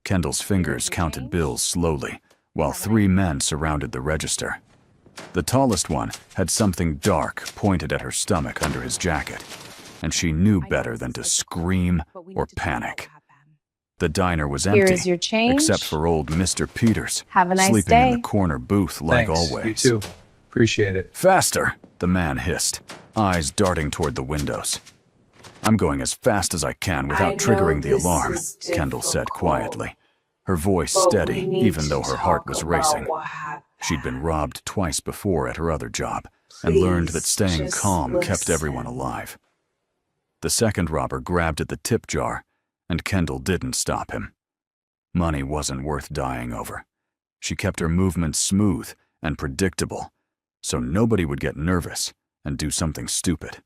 Kendall's fingers counted bills slowly, while three men surrounded the register. The tallest one had something dark pointed at her stomach under his jacket, and she knew better than to scream or panic. The diner was Here empty, is your change. except for old Mr. Peters, Have a nice sleeping in day. the corner booth like Thanks. always. You too. Appreciate it. Faster, the man hissed, eyes darting toward the windows. I'm going as fast as I can without triggering the alarm, Kendall said quietly, her voice steady even though her heart was racing. She'd been robbed twice before at her other job and learned that staying calm kept everyone alive. The second robber grabbed at the tip jar, and Kendall didn't stop him. Money wasn't worth dying over. She kept her movements smooth and predictable, so nobody would get nervous and do something stupid.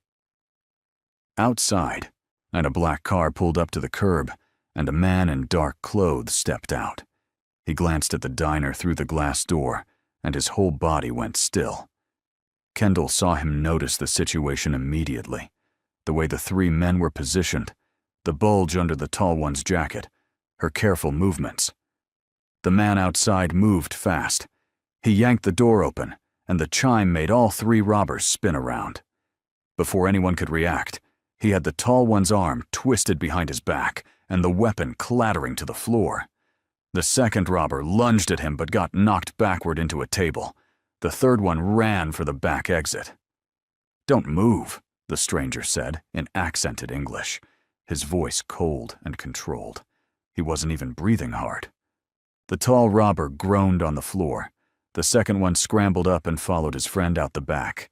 Outside, and a black car pulled up to the curb, and a man in dark clothes stepped out. He glanced at the diner through the glass door, and his whole body went still. Kendall saw him notice the situation immediately. The way the three men were positioned, the bulge under the tall one's jacket, her careful movements. The man outside moved fast. He yanked the door open, and the chime made all three robbers spin around. Before anyone could react, he had the tall one's arm twisted behind his back and the weapon clattering to the floor. The second robber lunged at him but got knocked backward into a table. The third one ran for the back exit. "Don't move," the stranger said in accented English, his voice cold and controlled. He wasn't even breathing hard. The tall robber groaned on the floor. The second one scrambled up and followed his friend out the back.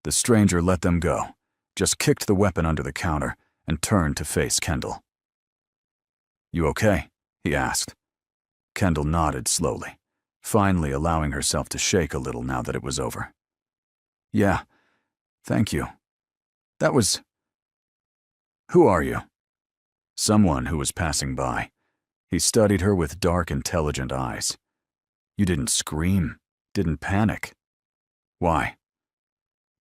The stranger let them go, just kicked the weapon under the counter, and turned to face Kendall. "You okay?" he asked. Kendall nodded slowly, finally allowing herself to shake a little now that it was over. "Yeah, thank you. That was... Who are you?" Someone who was passing by. He studied her with dark, intelligent eyes. "You didn't scream, didn't panic. Why?"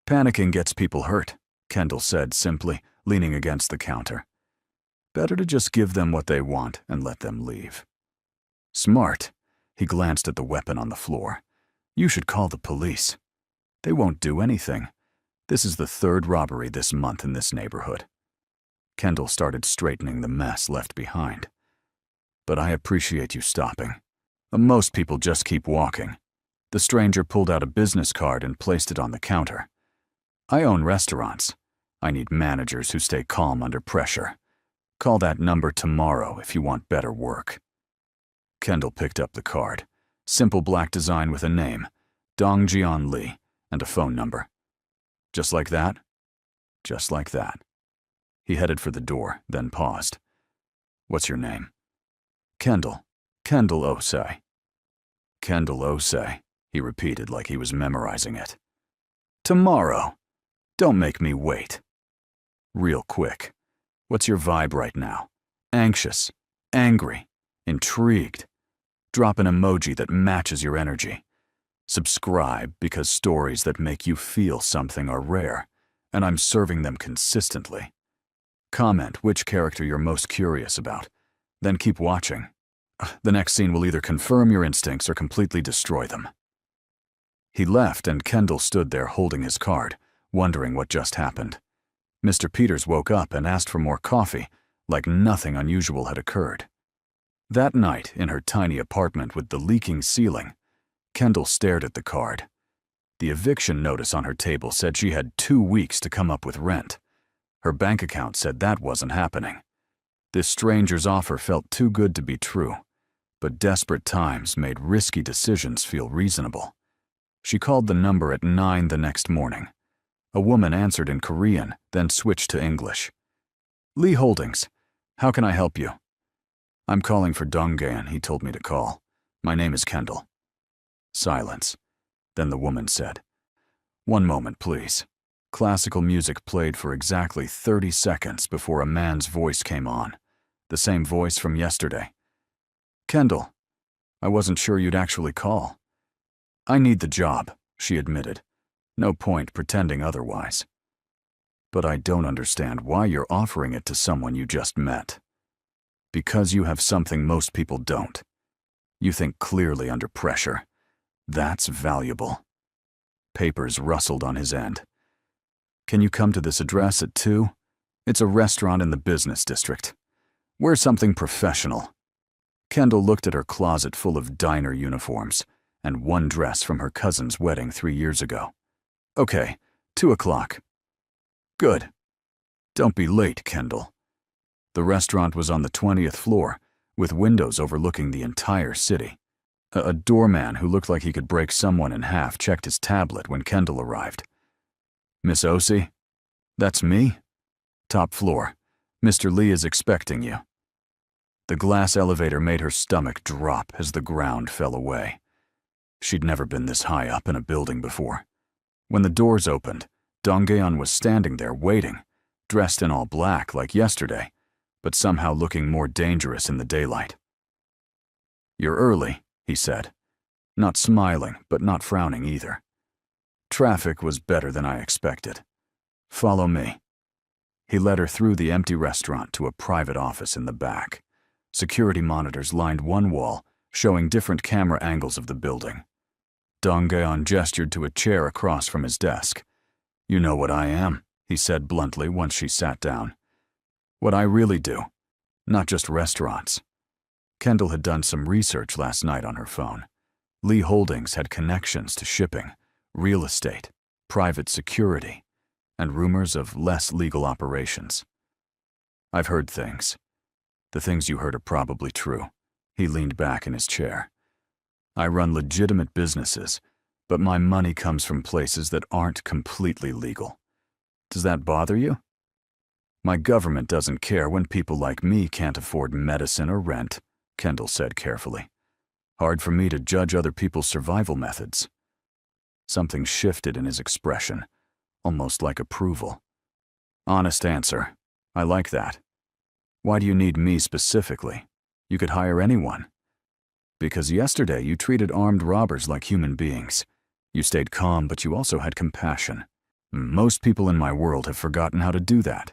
"Panicking gets people hurt," Kendall said simply, leaning against the counter. "Better to just give them what they want and let them leave." "Smart." He glanced at the weapon on the floor. "You should call the police. They won't do anything. This is the third robbery this month in this neighborhood." Kendall started straightening the mess left behind. "But I appreciate you stopping. Most people just keep walking." The stranger pulled out a business card and placed it on the counter. "I own restaurants. I need managers who stay calm under pressure. Call that number tomorrow if you want better work." Kendall picked up the card. Simple black design with a name, Dongjian Lee, and a phone number. "Just like that?" "Just like that." He headed for the door, then paused. "What's your name?" "Kendall. Kendall Osei." "Kendall Osei," he repeated like he was memorizing it. "Tomorrow. Don't make me wait." "Real quick. What's your vibe right now? Anxious? Angry? Intrigued? Drop an emoji that matches your energy. Subscribe because stories that make you feel something are rare, and I'm serving them consistently. Comment which character you're most curious about, then keep watching. The next scene will either confirm your instincts or completely destroy them." He left, and Kendall stood there holding his card, wondering what just happened. Mr. Peters woke up and asked for more coffee, like nothing unusual had occurred. That night, in her tiny apartment with the leaking ceiling, Kendall stared at the card. The eviction notice on her table said she had 2 weeks to come up with rent. Her bank account said that wasn't happening. This stranger's offer felt too good to be true, but desperate times made risky decisions feel reasonable. She called the number at 9 the next morning. A woman answered in Korean, then switched to English. "Lee Holdings. How can I help you?" "I'm calling for Donggan. He told me to call. My name is Kendall." Silence. Then the woman said, "1 moment, please." Classical music played for exactly 30 seconds before a man's voice came on. The same voice from yesterday. "Kendall, I wasn't sure you'd actually call." "I need the job," she admitted. No point pretending otherwise. "But I don't understand why you're offering it to someone you just met." Because you have something most people don't. You think clearly under pressure. That's valuable. Papers rustled on his end. Can you come to this address at 2? It's a restaurant in the business district. Wear something professional. Kendall looked at her closet full of diner uniforms and one dress from her cousin's wedding 3 years ago. Okay, 2 o'clock. Good. Don't be late, Kendall. The restaurant was on the 20th floor, with windows overlooking the entire city. A doorman who looked like he could break someone in half checked his tablet when Kendall arrived. Miss Osei? That's me? Top floor. Mr. Lee is expecting you. The glass elevator made her stomach drop as the ground fell away. She'd never been this high up in a building before. When the doors opened, Donggeon was standing there waiting, dressed in all black like yesterday, but somehow looking more dangerous in the daylight. You're early, he said, not smiling but not frowning either. Traffic was better than I expected. Follow me. He led her through the empty restaurant to a private office in the back. Security monitors lined one wall, showing different camera angles of the building. Donggeon gestured to a chair across from his desk. You know what I am, he said bluntly once she sat down. What I really do, not just restaurants. Kendall had done some research last night on her phone. Lee Holdings had connections to shipping, real estate, private security, and rumors of less legal operations. I've heard things. The things you heard are probably true. He leaned back in his chair. I run legitimate businesses, but my money comes from places that aren't completely legal. Does that bother you? My government doesn't care when people like me can't afford medicine or rent, Kendall said carefully. Hard for me to judge other people's survival methods. Something shifted in his expression, almost like approval. Honest answer. I like that. Why do you need me specifically? You could hire anyone. Because yesterday you treated armed robbers like human beings. You stayed calm, but you also had compassion. Most people in my world have forgotten how to do that.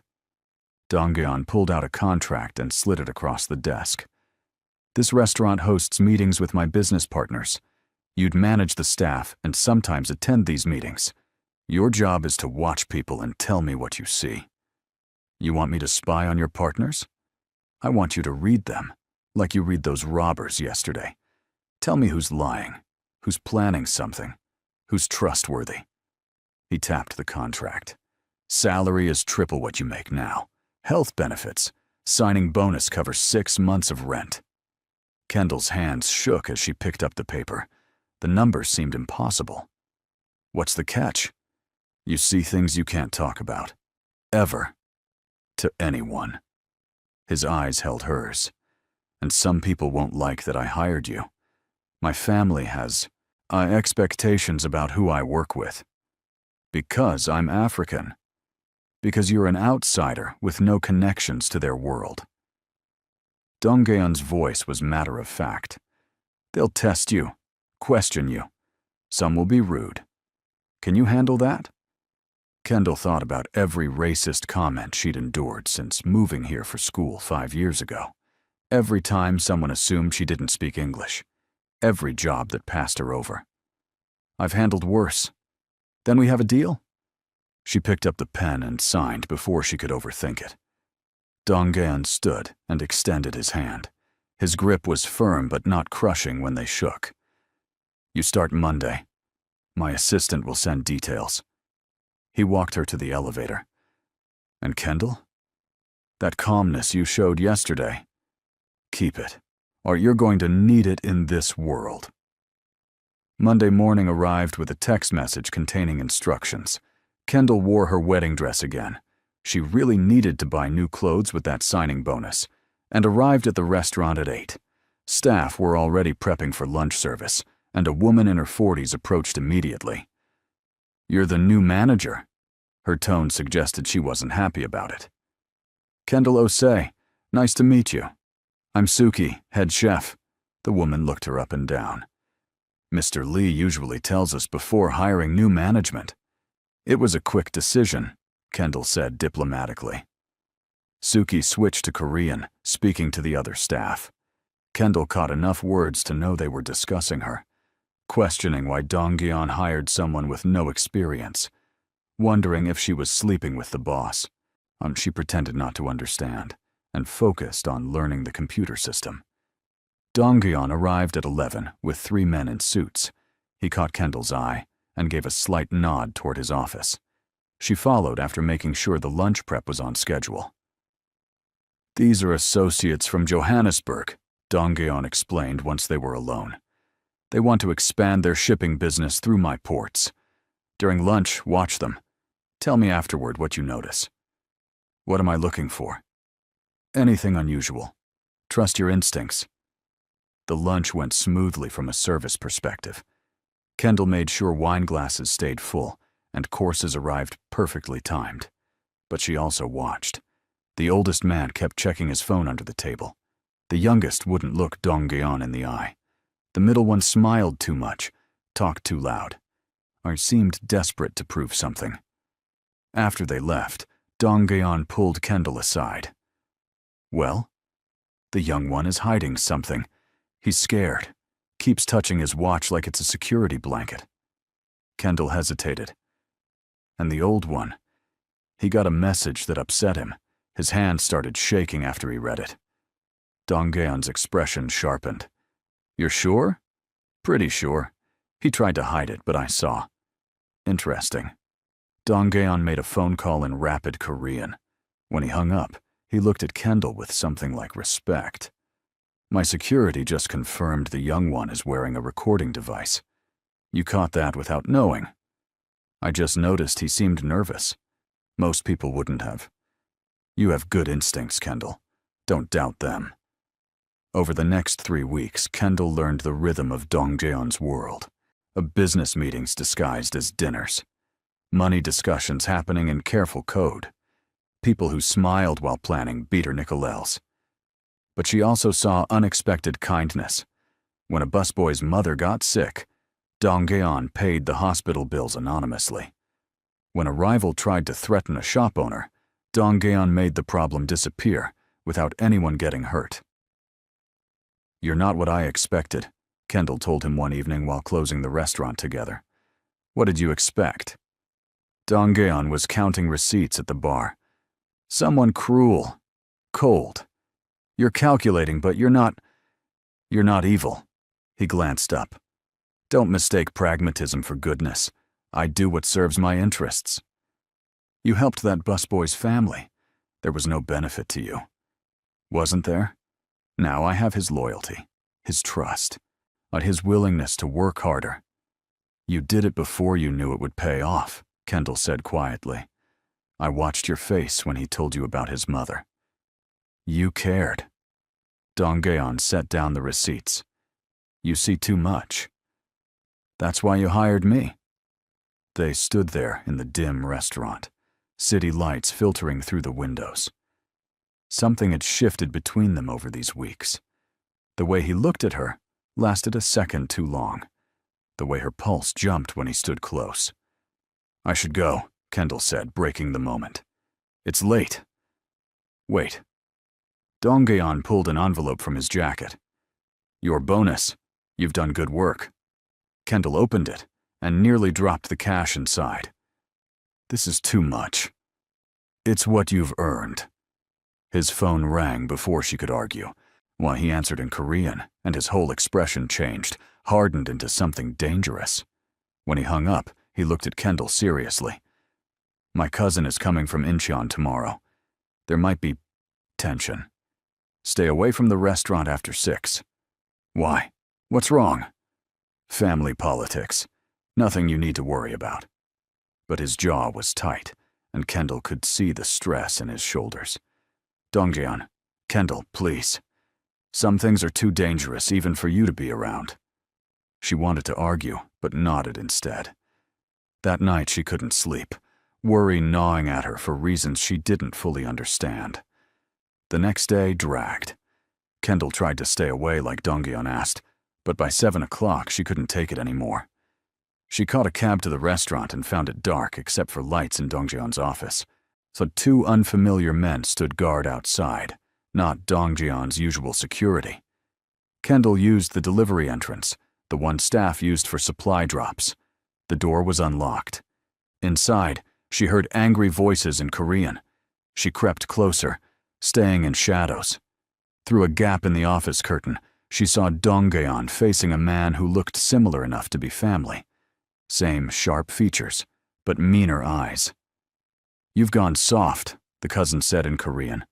Donggeon pulled out a contract and slid it across the desk. This restaurant hosts meetings with my business partners. You'd manage the staff and sometimes attend these meetings. Your job is to watch people and tell me what you see. You want me to spy on your partners? I want you to read them, like you read those robbers yesterday. Tell me who's lying, who's planning something, who's trustworthy. He tapped the contract. Salary is triple what you make now. Health benefits. Signing bonus covers 6 months of rent. Kendall's hands shook as she picked up the paper. The numbers seemed impossible. What's the catch? You see things you can't talk about. Ever. To anyone. His eyes held hers. And some people won't like that I hired you. My family has expectations about who I work with. Because I'm African. Because you're an outsider with no connections to their world. Donggeon's voice was matter-of-fact. They'll test you, question you. Some will be rude. Can you handle that? Kendall thought about every racist comment she'd endured since moving here for school 5 years ago. Every time someone assumed she didn't speak English. Every job that passed her over. I've handled worse. Then we have a deal? She picked up the pen and signed before she could overthink it. Donggeon stood and extended his hand. His grip was firm but not crushing when they shook. You start Monday. My assistant will send details. He walked her to the elevator. And Kendall? That calmness you showed yesterday. Keep it, or you're going to need it in this world. Monday morning arrived with a text message containing instructions. Kendall wore her wedding dress again. She really needed to buy new clothes with that signing bonus, and arrived at the restaurant at 8. Staff were already prepping for lunch service, and a woman in her 40s approached immediately. You're the new manager. Her tone suggested she wasn't happy about it. Kendall Osei, nice to meet you. I'm Suki, head chef. The woman looked her up and down. Mr. Lee usually tells us before hiring new management. It was a quick decision, Kendall said diplomatically. Suki switched to Korean, speaking to the other staff. Kendall caught enough words to know they were discussing her, questioning why Dong-gyeon hired someone with no experience, wondering if she was sleeping with the boss. She pretended not to understand and focused on learning the computer system. Dong-gyeon arrived at 11 with 3 men in suits. He caught Kendall's eye and gave a slight nod toward his office. She followed after making sure the lunch prep was on schedule. "These are associates from Johannesburg," Dong-gyeon explained once they were alone. "They want to expand their shipping business through my ports. During lunch, watch them. Tell me afterward what you notice." "What am I looking for?" "Anything unusual. Trust your instincts." The lunch went smoothly from a service perspective. Kendall made sure wine glasses stayed full and courses arrived perfectly timed. But she also watched. The oldest man kept checking his phone under the table. The youngest wouldn't look Dong-gyeon in the eye. The middle one smiled too much, talked too loud, or seemed desperate to prove something. After they left, Dong-gyeon pulled Kendall aside. "Well?" "The young one is hiding something. He's scared. Keeps touching his watch like it's a security blanket." Kendall hesitated. "And the old one? He got a message that upset him. His hand started shaking after he read it." Dong-gyeon's expression sharpened. "You're sure?" "Pretty sure. He tried to hide it, but I saw." "Interesting." Dong-gyeon made a phone call in rapid Korean. When he hung up, he looked at Kendall with something like respect. "My security just confirmed the young one is wearing a recording device. You caught that without knowing." "I just noticed he seemed nervous. Most people wouldn't have." "You have good instincts, Kendall. Don't doubt them." Over the next 3 weeks, Kendall learned the rhythm of Dong-gyeon's world, of business meetings disguised as dinners, money discussions happening in careful code, people who smiled while planning beater Nicolelles. But she also saw unexpected kindness. When a busboy's mother got sick, Dong-gyeon paid the hospital bills anonymously. When a rival tried to threaten a shop owner, Dong-gyeon made the problem disappear without anyone getting hurt. "You're not what I expected," Kendall told him one evening while closing the restaurant together. "What did you expect?" Dong-gyeon was counting receipts at the bar. "Someone cruel, cold. You're calculating, but you're not evil." He glanced up. "Don't mistake pragmatism for goodness. I do what serves my interests." "You helped that busboy's family. There was no benefit to you." "Wasn't there? Now I have his loyalty, his trust, and his willingness to work harder." "You did it before you knew it would pay off," Kendall said quietly. "I watched your face when he told you about his mother. You cared." Dong-gyeon set down the receipts. "You see too much." "That's why you hired me." They stood there in the dim restaurant, city lights filtering through the windows. Something had shifted between them over these weeks. The way he looked at her lasted a second too long. The way her pulse jumped when he stood close. "I should go," Kendall said, breaking the moment. "It's late." "Wait." Dong-gyeon pulled an envelope from his jacket. "Your bonus. You've done good work." Kendall opened it and nearly dropped the cash inside. "This is too much." "It's what you've earned." His phone rang before she could argue, while he answered in Korean, and his whole expression changed, hardened into something dangerous. When he hung up, he looked at Kendall seriously. "My cousin is coming from Incheon tomorrow. There might be tension. Stay away from the restaurant after 6. "Why? What's wrong?" "Family politics. Nothing you need to worry about." But his jaw was tight, and Kendall could see the stress in his shoulders. "Dong-gyeon, Kendall, please. Some things are too dangerous even for you to be around." She wanted to argue, but nodded instead. That night she couldn't sleep, worry gnawing at her for reasons she didn't fully understand. The next day dragged. Kendall tried to stay away like Dong-gyeon asked, but by 7 o'clock she couldn't take it anymore. She caught a cab to the restaurant and found it dark except for lights in Dong-gyeon's office. So 2 unfamiliar men stood guard outside, not Dongjeon's usual security. Kendall used the delivery entrance, the one staff used for supply drops. The door was unlocked. Inside, she heard angry voices in Korean. She crept closer, staying in shadows. Through a gap in the office curtain, she saw Dongjeon facing a man who looked similar enough to be family. Same sharp features, but meaner eyes. "You've gone soft," the cousin said in Korean.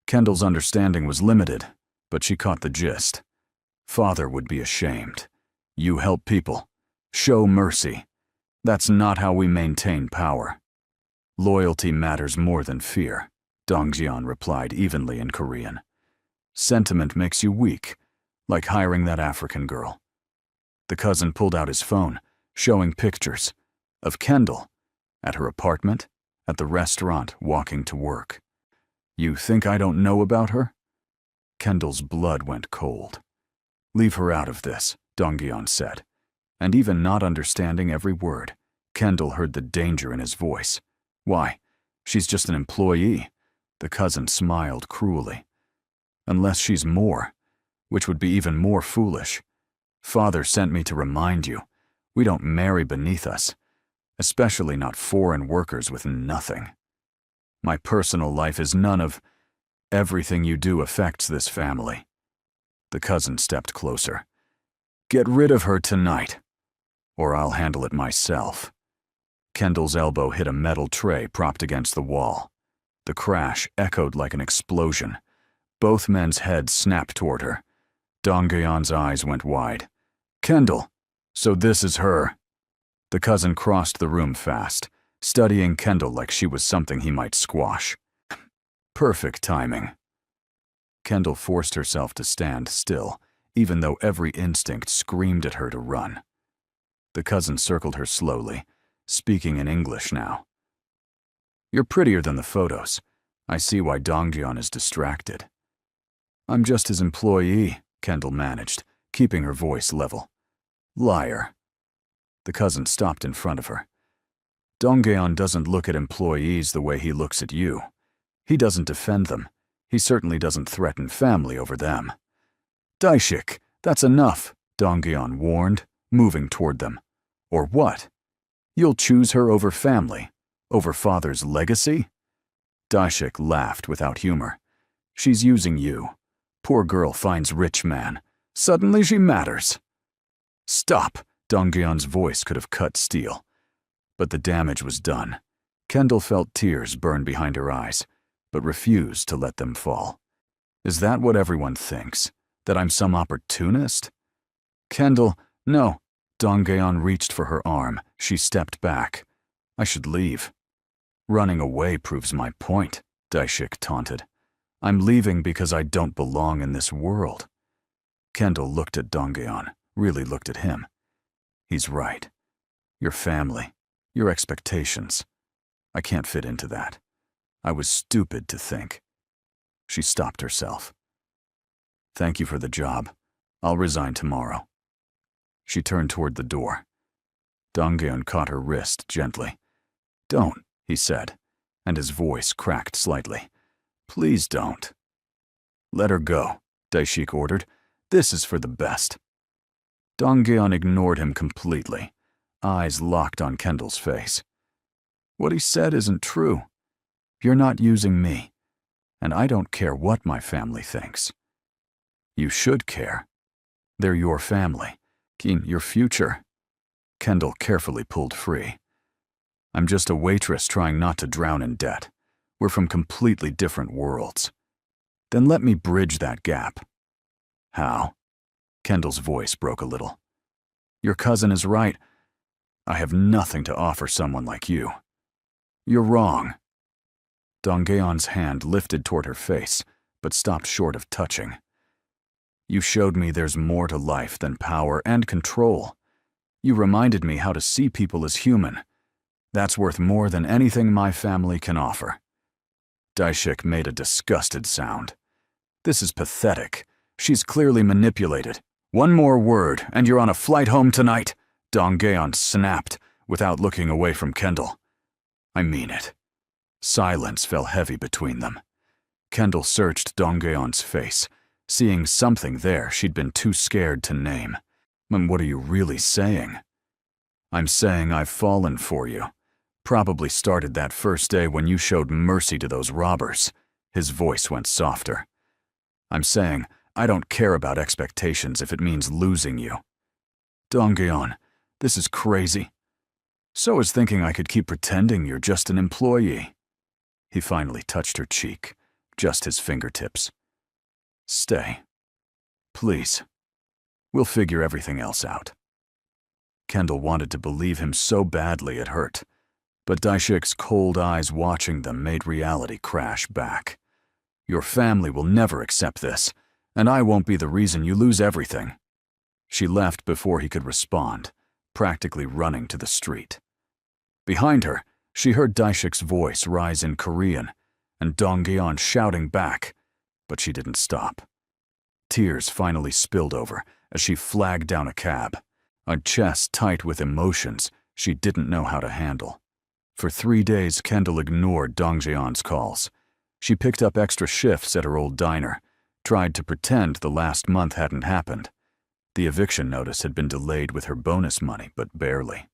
Kendall's understanding was limited, but she caught the gist. Father would be ashamed. You help people. Show mercy. That's not how we maintain power. Loyalty matters more than fear, Dongjeon replied evenly in Korean. Sentiment makes you weak, like hiring that African girl. The cousin pulled out his phone, showing pictures of Kendall at her apartment, at the restaurant, walking to work. You think I don't know about her? Kendall's blood went cold. Leave her out of this, Dongjeon said. And even not understanding every word, Kendall heard the danger in his voice. Why? She's just an employee. The cousin smiled cruelly. Unless she's more, which would be even more foolish. Father sent me to remind you, we don't marry beneath us, especially not foreign workers with nothing. My personal life is none of... Everything you do affects this family. The cousin stepped closer. Get rid of her tonight, or I'll handle it myself. Kendall's elbow hit a metal tray propped against the wall. The crash echoed like an explosion. Both men's heads snapped toward her. Dongjeon's eyes went wide. Kendall, so this is her. The cousin crossed the room fast, studying Kendall like she was something he might squash. Perfect timing. Kendall forced herself to stand still, even though every instinct screamed at her to run. The cousin circled her slowly, speaking in English now. You're prettier than the photos. I see why Dongjeon is distracted. I'm just his employee, Kendall managed, keeping her voice level. Liar. The cousin stopped in front of her. Dongjeon doesn't look at employees the way he looks at you. He doesn't defend them. He certainly doesn't threaten family over them. Daishik, that's enough, Dongjeon warned, moving toward them. Or what? You'll choose her over family, over father's legacy? Daishik laughed without humor. She's using you. Poor girl finds rich man. Suddenly she matters. Stop, Dongjeon's voice could have cut steel. But the damage was done. Kendall felt tears burn behind her eyes, but refused to let them fall. Is that what everyone thinks? That I'm some opportunist? Kendall, no. Dongjeon reached for her arm. She stepped back. I should leave. Running away proves my point, Daishik taunted. I'm leaving because I don't belong in this world. Kendall looked at Dongjeon, really looked at him. He's right. Your family, your expectations. I can't fit into that. I was stupid to think. She stopped herself. Thank you for the job. I'll resign tomorrow. She turned toward the door. Dongjeon caught her wrist gently. Don't, he said, and his voice cracked slightly. Please don't. Let her go, Daishik ordered. This is for the best. Dongjeon ignored him completely, eyes locked on Kendall's face. What he said isn't true. You're not using me, and I don't care what my family thinks. You should care. They're your family, your future. Kendall carefully pulled free. I'm just a waitress trying not to drown in debt. We're from completely different worlds. Then let me bridge that gap. How? Kendall's voice broke a little. Your cousin is right. I have nothing to offer someone like you. You're wrong. Dongjeon's hand lifted toward her face, but stopped short of touching. You showed me there's more to life than power and control. You reminded me how to see people as human. That's worth more than anything my family can offer. Daishik made a disgusted sound. This is pathetic. She's clearly manipulated. One more word, and you're on a flight home tonight, Dongjeon snapped, without looking away from Kendall. I mean it. Silence fell heavy between them. Kendall searched Dong-geon's face, seeing something there she'd been too scared to name. What are you really saying? I'm saying I've fallen for you. Probably started that first day when you showed mercy to those robbers. His voice went softer. I'm saying I don't care about expectations if it means losing you. Dong-geon, this is crazy. So is thinking I could keep pretending you're just an employee. He finally touched her cheek, just his fingertips. Stay. Please. We'll figure everything else out. Kendall wanted to believe him so badly it hurt, but Daishik's cold eyes watching them made reality crash back. Your family will never accept this, and I won't be the reason you lose everything. She left before he could respond, practically running to the street. Behind her, she heard Daishik's voice rise in Korean, and Dong-geon shouting back, but she didn't stop. Tears finally spilled over as she flagged down a cab, a chest tight with emotions she didn't know how to handle. For 3 days, Kendall ignored Dong-geon's calls. She picked up extra shifts at her old diner, tried to pretend the last month hadn't happened. The eviction notice had been delayed with her bonus money, but barely.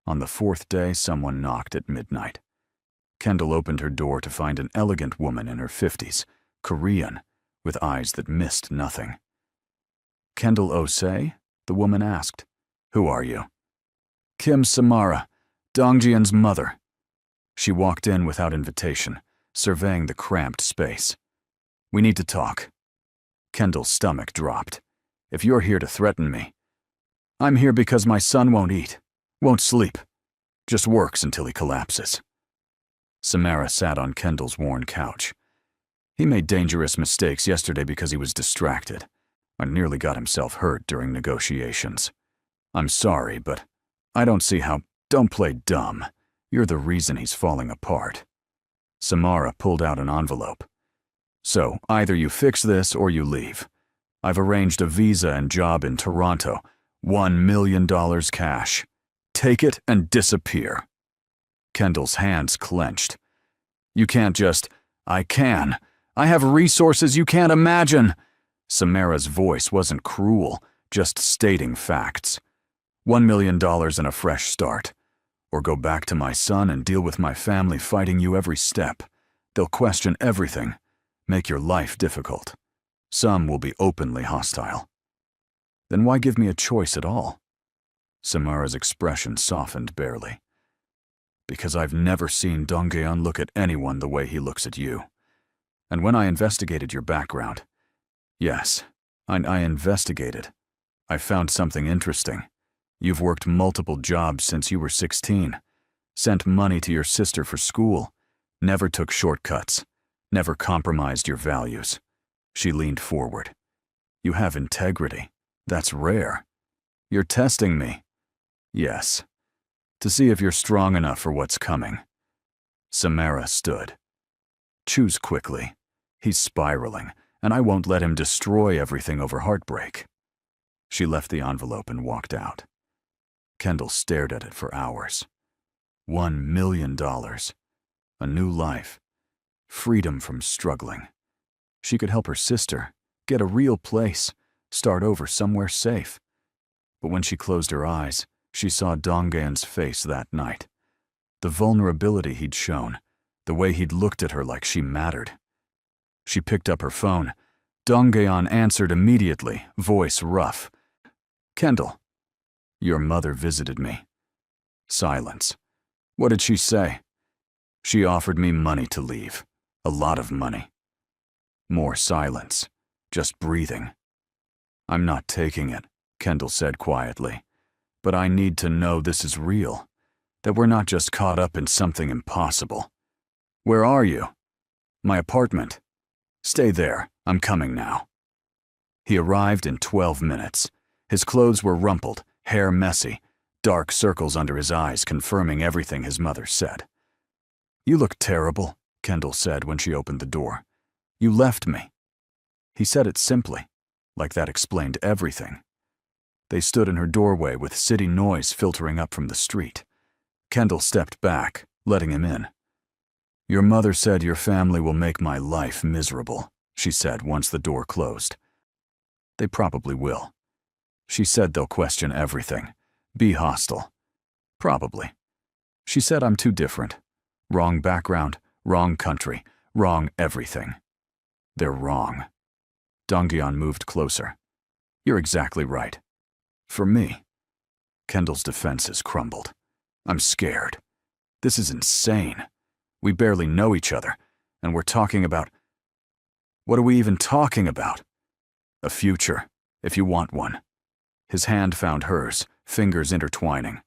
On the 4th day, someone knocked at midnight. Kendall opened her door to find an elegant woman in her 50s, Korean, with eyes that missed nothing. Kendall Osei? The woman asked. Who are you? Kim Samara, Dong-geon's mother. She walked in without invitation, surveying the cramped space. We need to talk. Kendall's stomach dropped. If you're here to threaten me. I'm here because my son won't eat, won't sleep, just works until he collapses. Samara sat on Kendall's worn couch. He made dangerous mistakes yesterday because he was distracted, and nearly got himself hurt during negotiations. I'm sorry, but I don't see how. Don't play dumb. You're the reason he's falling apart. Samara pulled out an envelope. So, either you fix this or you leave. I've arranged a visa and job in Toronto. $1 million cash. Take it and disappear. Kendall's hands clenched. You can't just. I can. I have resources you can't imagine. Samara's voice wasn't cruel, just stating facts. $1 million and a fresh start. Or go back to my son and deal with my family fighting you every step. They'll question everything, make your life difficult. Some will be openly hostile. Then why give me a choice at all? Samara's expression softened barely. Because I've never seen Dong-geon look at anyone the way he looks at you. And when I investigated your background, yes, I investigated. I found something interesting. You've worked multiple jobs since you were 16, sent money to your sister for school, never took shortcuts, never compromised your values. She leaned forward. You have integrity. That's rare. You're testing me. Yes. To see if you're strong enough for what's coming. Samara stood. Choose quickly. He's spiraling, and I won't let him destroy everything over heartbreak. She left the envelope and walked out. Kendall stared at it for hours. $1 million. A new life. Freedom from struggling. She could help her sister, get a real place, start over somewhere safe. But when she closed her eyes, she saw Dong-geon's face that night. The vulnerability he'd shown, the way he'd looked at her like she mattered. She picked up her phone. Dong-geon answered immediately, voice rough. Kendall. Your mother visited me. Silence. What did she say? She offered me money to leave. A lot of money. More silence. Just breathing. I'm not taking it, Kendall said quietly. But I need to know this is real. That we're not just caught up in something impossible. Where are you? My apartment. Stay there. I'm coming now. He arrived in 12 minutes. His clothes were rumpled, hair messy, dark circles under his eyes confirming everything his mother said. You look terrible, Kendall said when she opened the door. You left me. He said it simply, like that explained everything. They stood in her doorway with city noise filtering up from the street. Kendall stepped back, letting him in. Your mother said your family will make my life miserable, she said once the door closed. They probably will. She said they'll question everything, be hostile. Probably. She said I'm too different. Wrong background, wrong country, wrong everything. They're wrong. Dongyeon moved closer. You're exactly right. For me. Kendall's defenses crumbled. I'm scared. This is insane. We barely know each other, and we're talking about... What are we even talking about? A future, if you want one. His hand found hers, fingers intertwining.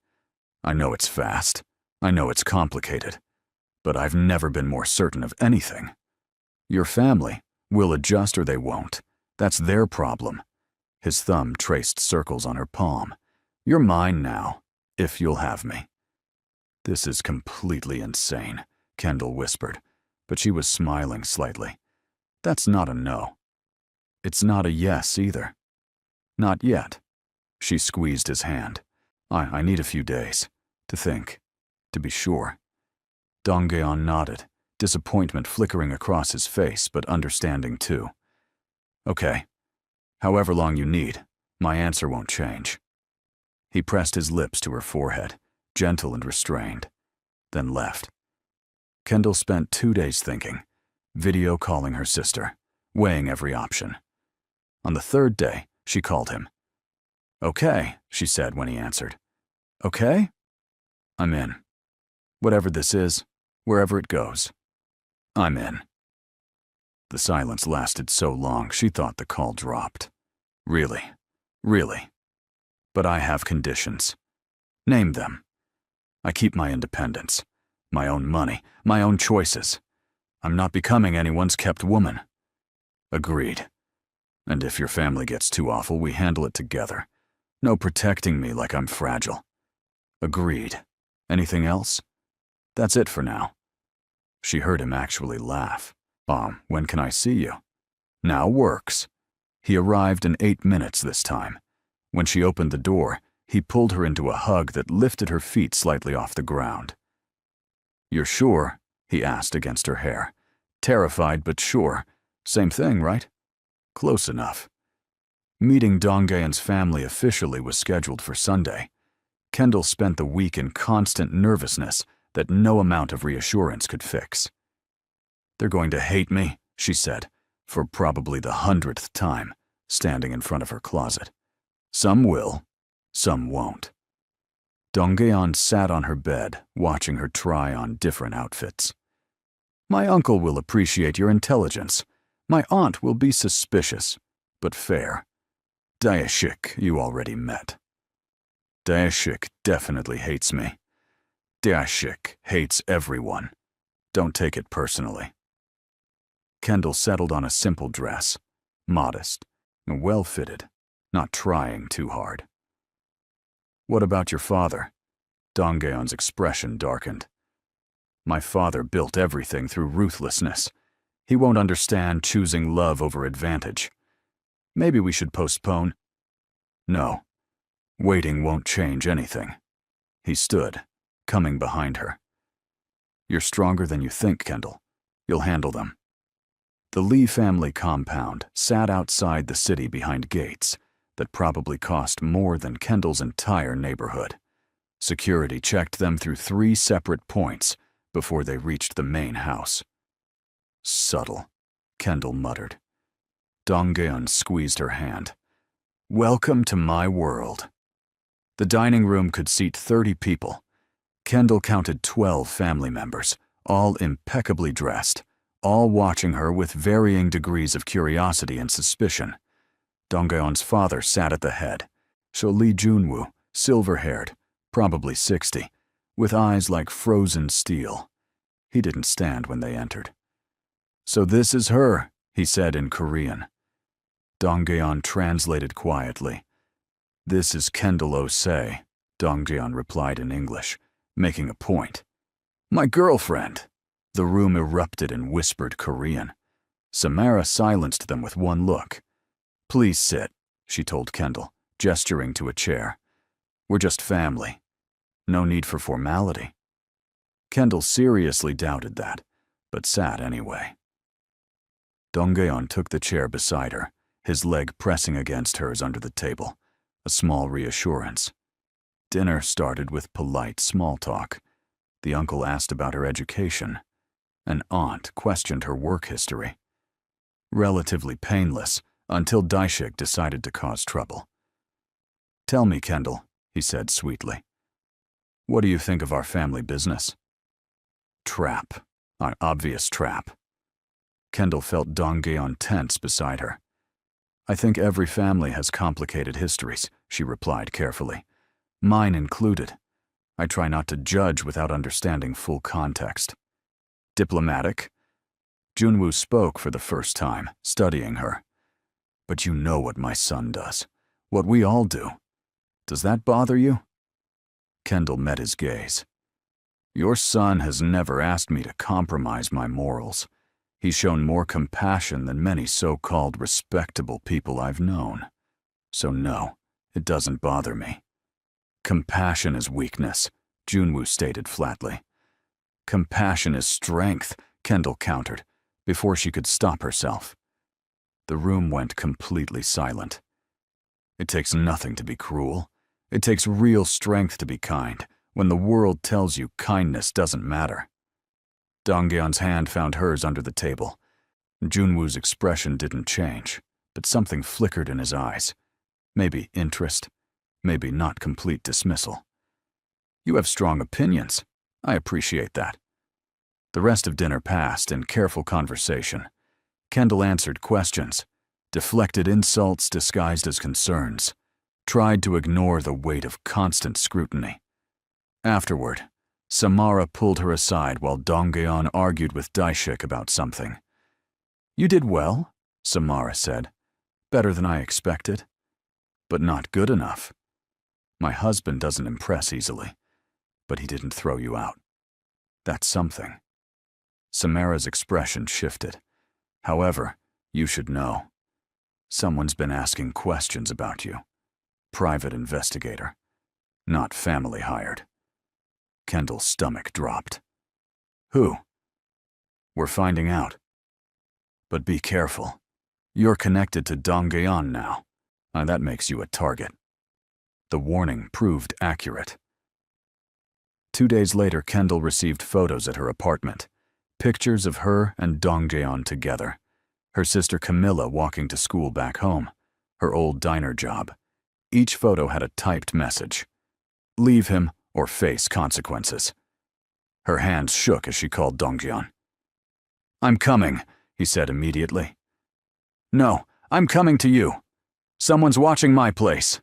I know it's fast. I know it's complicated. But I've never been more certain of anything. Your family will adjust or they won't. That's their problem. His thumb traced circles on her palm. You're mine now, if you'll have me. This is completely insane, Kendall whispered, but she was smiling slightly. That's not a no. It's not a yes either. Not yet. She squeezed his hand. I need a few days. To think. To be sure. Dongyeon nodded, disappointment flickering across his face, but understanding too. Okay. However long you need, my answer won't change. He pressed his lips to her forehead, gentle and restrained, then left. Kendall spent 2 days thinking, video calling her sister, weighing every option. On the 3rd day, she called him. Okay, she said when he answered. Okay? I'm in. Whatever this is, wherever it goes. I'm in. The silence lasted so long she thought the call dropped. Really, really. But I have conditions. Name them. I keep my independence, my own money, my own choices. I'm not becoming anyone's kept woman. Agreed. And if your family gets too awful, we handle it together. No protecting me like I'm fragile. Agreed. Anything else? That's it for now. She heard him actually laugh. When can I see you? Now works. He arrived in 8 minutes this time. When she opened the door, he pulled her into a hug that lifted her feet slightly off the ground. You're sure? He asked against her hair. Terrified but sure. Same thing, right? Close enough. Meeting Dongyeon's family officially was scheduled for Sunday. Kendall spent the week in constant nervousness that no amount of reassurance could fix. They're going to hate me, she said, for probably the 100th time, standing in front of her closet. Some will, some won't. Dongyeon sat on her bed, watching her try on different outfits. My uncle will appreciate your intelligence. My aunt will be suspicious, but fair. Daeshik you already met. Daeshik definitely hates me. Daeshik hates everyone. Don't take it personally. Kendall settled on a simple dress, modest, well-fitted, not trying too hard. What about your father? Dongyeon's expression darkened. My father built everything through ruthlessness. He won't understand choosing love over advantage. Maybe we should postpone. No. Waiting won't change anything. He stood, coming behind her. You're stronger than you think, Kendall. You'll handle them. The Lee family compound sat outside the city behind gates that probably cost more than Kendall's entire neighborhood. Security checked them through 3 separate points before they reached the main house. Subtle, Kendall muttered. Dongyeon squeezed her hand. Welcome to my world. The dining room could seat 30 people. Kendall counted 12 family members, all impeccably dressed, all watching her with varying degrees of curiosity and suspicion. Dongyeon's father sat at the head, Lee Junwoo, silver-haired, probably 60, with eyes like frozen steel. He didn't stand when they entered. So this is her, he said in Korean. Dongyeon translated quietly. This is Kendall Osei, Dongyeon replied in English, making a point. My girlfriend. The room erupted in whispered Korean. Samara silenced them with one look. Please sit, she told Kendall, gesturing to a chair. We're just family. No need for formality. Kendall seriously doubted that. but sat anyway. Donggeon took the chair beside her, his leg pressing against hers under the table, a small reassurance. Dinner started with polite small talk. The uncle asked about her education. An aunt questioned her work history. Relatively painless, until Daishik decided to cause trouble. "Tell me, Kendall," he said sweetly. "What do you think of our family business?" Trap. An obvious trap. Kendall felt Donggeon tense beside her. "I think every family has complicated histories," she replied carefully. "Mine included. I try not to judge without understanding full context." Diplomatic? Junwoo spoke for the first time, studying her. "But you know what my son does. What we all do. Does that bother you?" Kendall met his gaze. "Your son has never asked me to compromise my morals. He's shown more compassion than many so-called respectable people I've known. So no, it doesn't bother me." "Compassion is weakness," Junwoo stated flatly. "Compassion is strength," Kendall countered, before she could stop herself. The room went completely silent. "It takes nothing to be cruel. It takes real strength to be kind, when the world tells you kindness doesn't matter." Donggeon's hand found hers under the table. Junwoo's expression didn't change, but something flickered in his eyes. Maybe interest, maybe not complete dismissal. "You have strong opinions. I appreciate that." The rest of dinner passed in careful conversation. Kendall answered questions, deflected insults disguised as concerns, tried to ignore the weight of constant scrutiny. Afterward, Samara pulled her aside while Donggeon argued with Daishik about something. "You did well," Samara said. "Better than I expected. But not good enough. My husband doesn't impress easily, but he didn't throw you out. That's something." Samara's expression shifted. "However, you should know. Someone's been asking questions about you. Private investigator. Not family hired." Kendall's stomach dropped. "Who?" "We're finding out. But be careful. You're connected to Donggeon now, and that makes you a target." The warning proved accurate. 2 days later, Kendall received photos at her apartment. Pictures of her and Donggeon together. Her sister Camilla walking to school back home. Her old diner job. Each photo had a typed message. "Leave him or face consequences." Her hands shook as she called Donggeon. "I'm coming," he said immediately. "No, I'm coming to you. Someone's watching my place."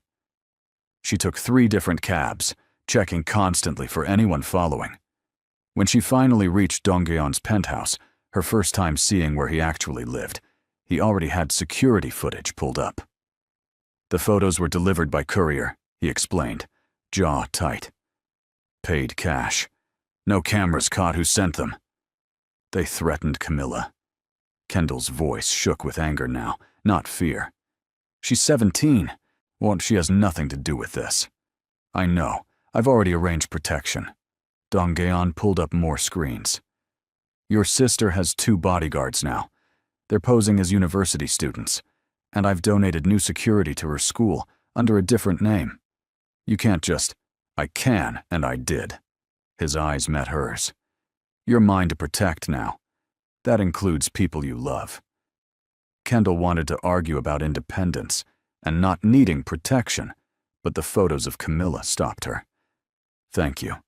She took 3 different cabs, checking constantly for anyone following. When she finally reached Donggeon's penthouse, her first time seeing where he actually lived, he already had security footage pulled up. "The photos were delivered by courier," he explained, jaw tight. "Paid cash. No cameras caught who sent them. They threatened Camilla." Kendall's voice shook with anger now, not fear. "She's 17. Well, she has nothing to do with this. I know. I've already arranged protection." Donggeon pulled up more screens. "Your sister has 2 bodyguards now. They're posing as university students, and I've donated new security to her school under a different name. You can't just—" "I can, and I did." His eyes met hers. "You're mine to protect now. That includes people you love." Kendall wanted to argue about independence and not needing protection, but the photos of Camilla stopped her. "Thank you."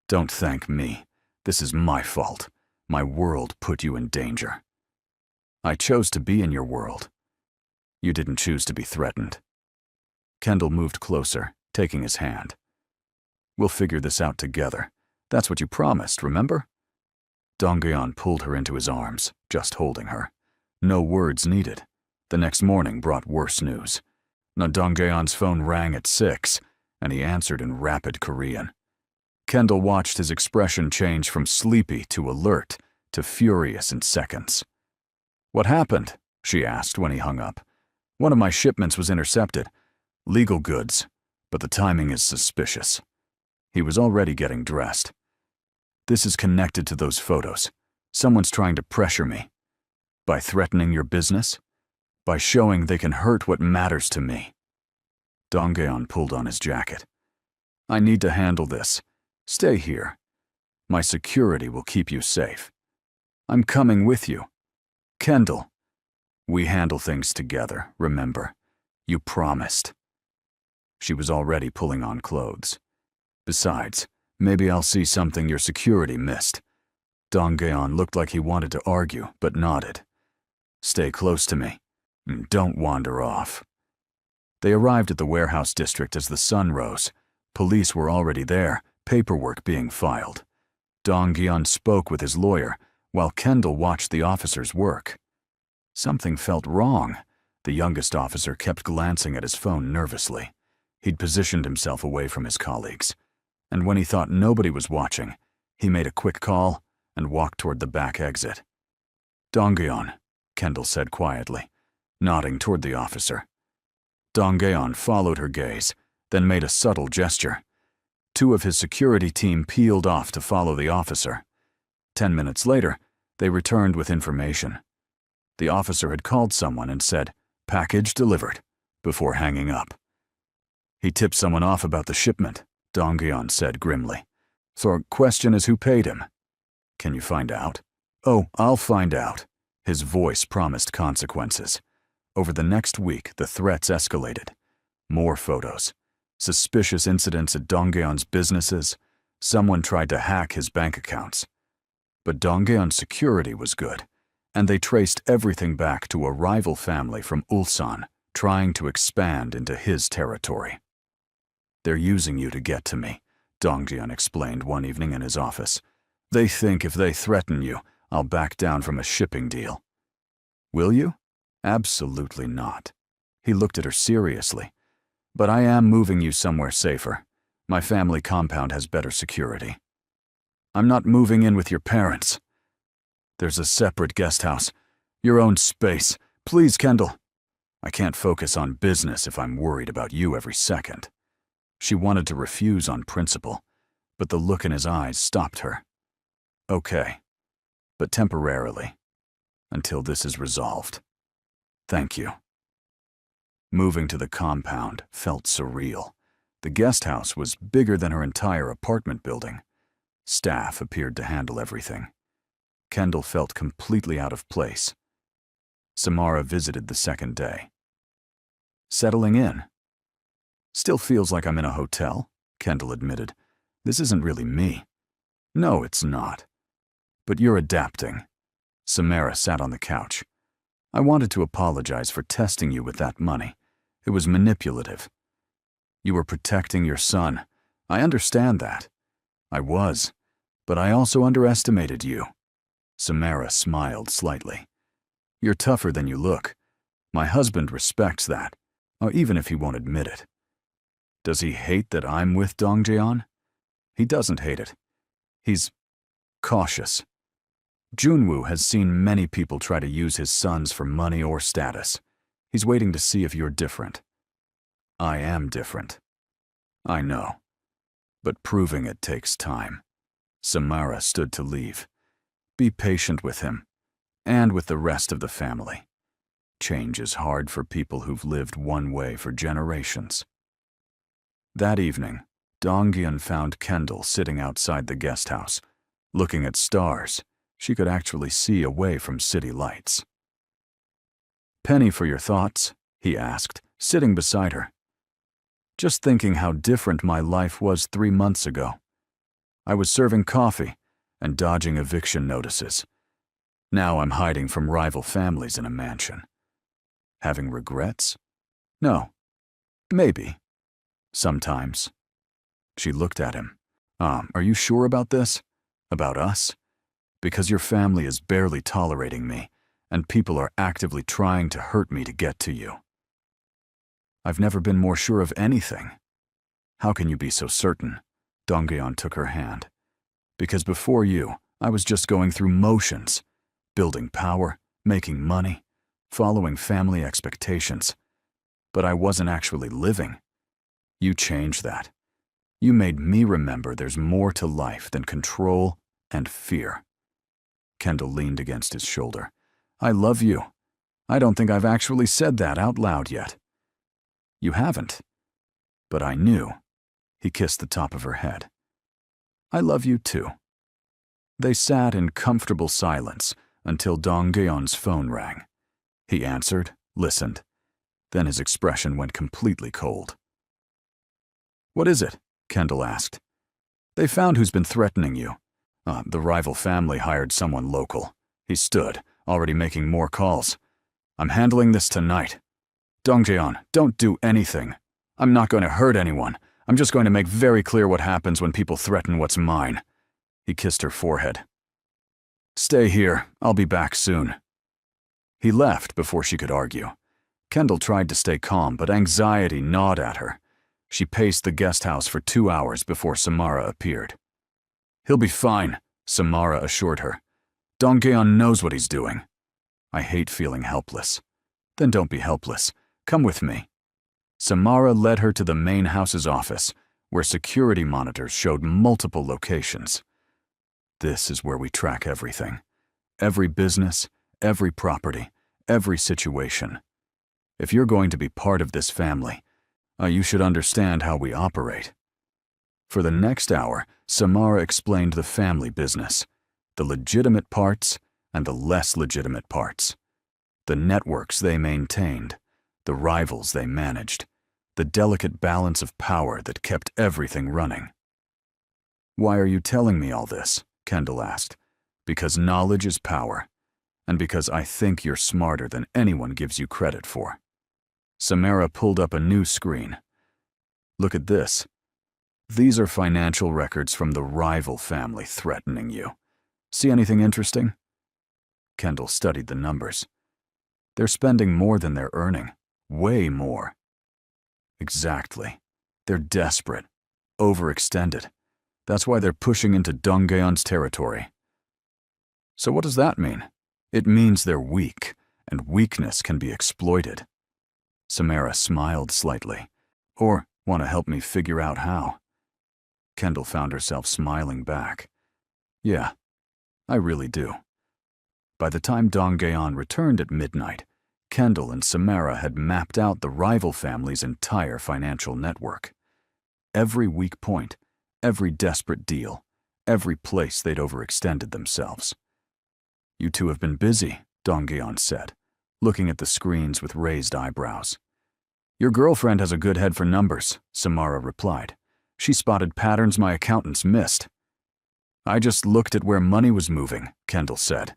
"Don't thank me. This is my fault. My world put you in danger." "I chose to be in your world. You didn't choose to be threatened." Kendall moved closer, taking his hand. "We'll figure this out together. That's what you promised, remember?" Donggeon pulled her into his arms, just holding her. No words needed. The next morning brought worse news. Now Donggeon's phone rang at 6, and he answered in rapid Korean. Kendall watched his expression change from sleepy to alert to furious in seconds. "What happened?" she asked when he hung up. "One of my shipments was intercepted. Legal goods, but the timing is suspicious." He was already getting dressed. "This is connected to those photos. Someone's trying to pressure me. By threatening your business? By showing they can hurt what matters to me. Dong-geon pulled on his jacket. I need to handle this. Stay here. My security will keep you safe. I'm coming with you. Kendall. We handle things together, remember. You promised. She was already pulling on clothes. Besides, maybe I'll see something your security missed. Dong-geon looked like he wanted to argue, but nodded. Stay close to me. Don't wander off. They arrived at the warehouse district as the sun rose. Police were already there, paperwork being filed. Dong-geon spoke with his lawyer, while Kendall watched the officers work. Something felt wrong. The youngest officer kept glancing at his phone nervously. He'd positioned himself away from his colleagues. And when he thought nobody was watching, he made a quick call and walked toward the back exit. Dong-geon, Kendall said quietly, nodding toward the officer. Dong-geon followed her gaze, then made a subtle gesture. Two of his security team peeled off to follow the officer. 10 minutes later, they returned with information. The officer had called someone and said, "Package delivered," before hanging up. He tipped someone off about the shipment, Dong-geon said grimly. So the question is who paid him? Can you find out? Oh, I'll find out. His voice promised consequences. Over the next week, the threats escalated. More photos. Suspicious incidents at Dong-geon's businesses. Someone tried to hack his bank accounts. But Dong-geon's security was good, and they traced everything back to a rival family from Ulsan trying to expand into his territory. They're using you to get to me, Dong-geon explained one evening in his office. They think if they threaten you, I'll back down from a shipping deal. Will you? Absolutely not. He looked at her seriously. But I am moving you somewhere safer. My family compound has better security. I'm not moving in with your parents. There's a separate guest house. Your own space. Please, Kendall. I can't focus on business if I'm worried about you every second. She wanted to refuse on principle, but the look in his eyes stopped her. Okay, but temporarily, until this is resolved. Thank you. Moving to the compound felt surreal. The guest house was bigger than her entire apartment building. Staff appeared to handle everything. Kendall felt completely out of place. Samara visited the second day. Settling in. Still feels like I'm in a hotel, Kendall admitted. This isn't really me. No, it's not. But you're adapting. Samara sat on the couch. I wanted to apologize for testing you with that money. It was manipulative. You were protecting your son. I understand that. I was, but I also underestimated you. Samara smiled slightly. You're tougher than you look. My husband respects that, or even if he won't admit it. Does he hate that I'm with Dong-geon? He doesn't hate it. He's cautious. Junwoo has seen many people try to use his sons for money or status. He's waiting to see if you're different. I am different. I know. But proving it takes time. Samara stood to leave. Be patient with him, and with the rest of the family. Change is hard for people who've lived one way for generations. That evening, Dong-geon found Kendall sitting outside the guest house. Looking at stars, she could actually see away from city lights. Penny for your thoughts? He asked, sitting beside her. Just thinking how different my life was 3 months ago. I was serving coffee and dodging eviction notices. Now I'm hiding from rival families in a mansion. Having regrets? No. Maybe. Sometimes. She looked at him. Are you sure about this? About us? Because your family is barely tolerating me, and people are actively trying to hurt me to get to you. I've never been more sure of anything. How can you be so certain? Dong-geon took her hand. Because before you, I was just going through motions, building power, making money, following family expectations. But I wasn't actually living. You changed that. You made me remember there's more to life than control and fear. Kendall leaned against his shoulder. I love you. I don't think I've actually said that out loud yet. You haven't. But I knew. He kissed the top of her head. I love you too. They sat in comfortable silence until Dong-geon's phone rang. He answered, listened. Then his expression went completely cold. What is it? Kendall asked. They found who's been threatening you. The rival family hired someone local. He stood, already making more calls. I'm handling this tonight. Dong-geon, don't do anything. I'm not going to hurt anyone. I'm just going to make very clear what happens when people threaten what's mine. He kissed her forehead. Stay here. I'll be back soon. He left before she could argue. Kendall tried to stay calm, but anxiety gnawed at her. She paced the guest house for 2 hours before Samara appeared. He'll be fine, Samara assured her. Dong-geon knows what he's doing. I hate feeling helpless. Then don't be helpless. Come with me. Samara led her to the main house's office, where security monitors showed multiple locations. This is where we track everything. Every business, every property, every situation. If you're going to be part of this family, you should understand how we operate. For the next hour, Samara explained the family business, the legitimate parts and the less legitimate parts, the networks they maintained, the rivals they managed, the delicate balance of power that kept everything running. Why are you telling me all this? Kendall asked. Because knowledge is power, and because I think you're smarter than anyone gives you credit for. Samara pulled up a new screen. Look at this. These are financial records from the rival family threatening you. See anything interesting? Kendall studied the numbers. They're spending more than they're earning. Way more. Exactly. They're desperate. Overextended. That's why they're pushing into Dong-geon's territory. So what does that mean? It means they're weak, and weakness can be exploited. Samara smiled slightly. Or want to help me figure out how? Kendall found herself smiling back. Yeah, I really do. By the time Dong-geon returned at midnight, Kendall and Samara had mapped out the rival family's entire financial network. Every weak point, every desperate deal, every place they'd overextended themselves. You two have been busy, Dong-geon said, looking at the screens with raised eyebrows. Your girlfriend has a good head for numbers, Samara replied. She spotted patterns my accountants missed. I just looked at where money was moving, Kendall said,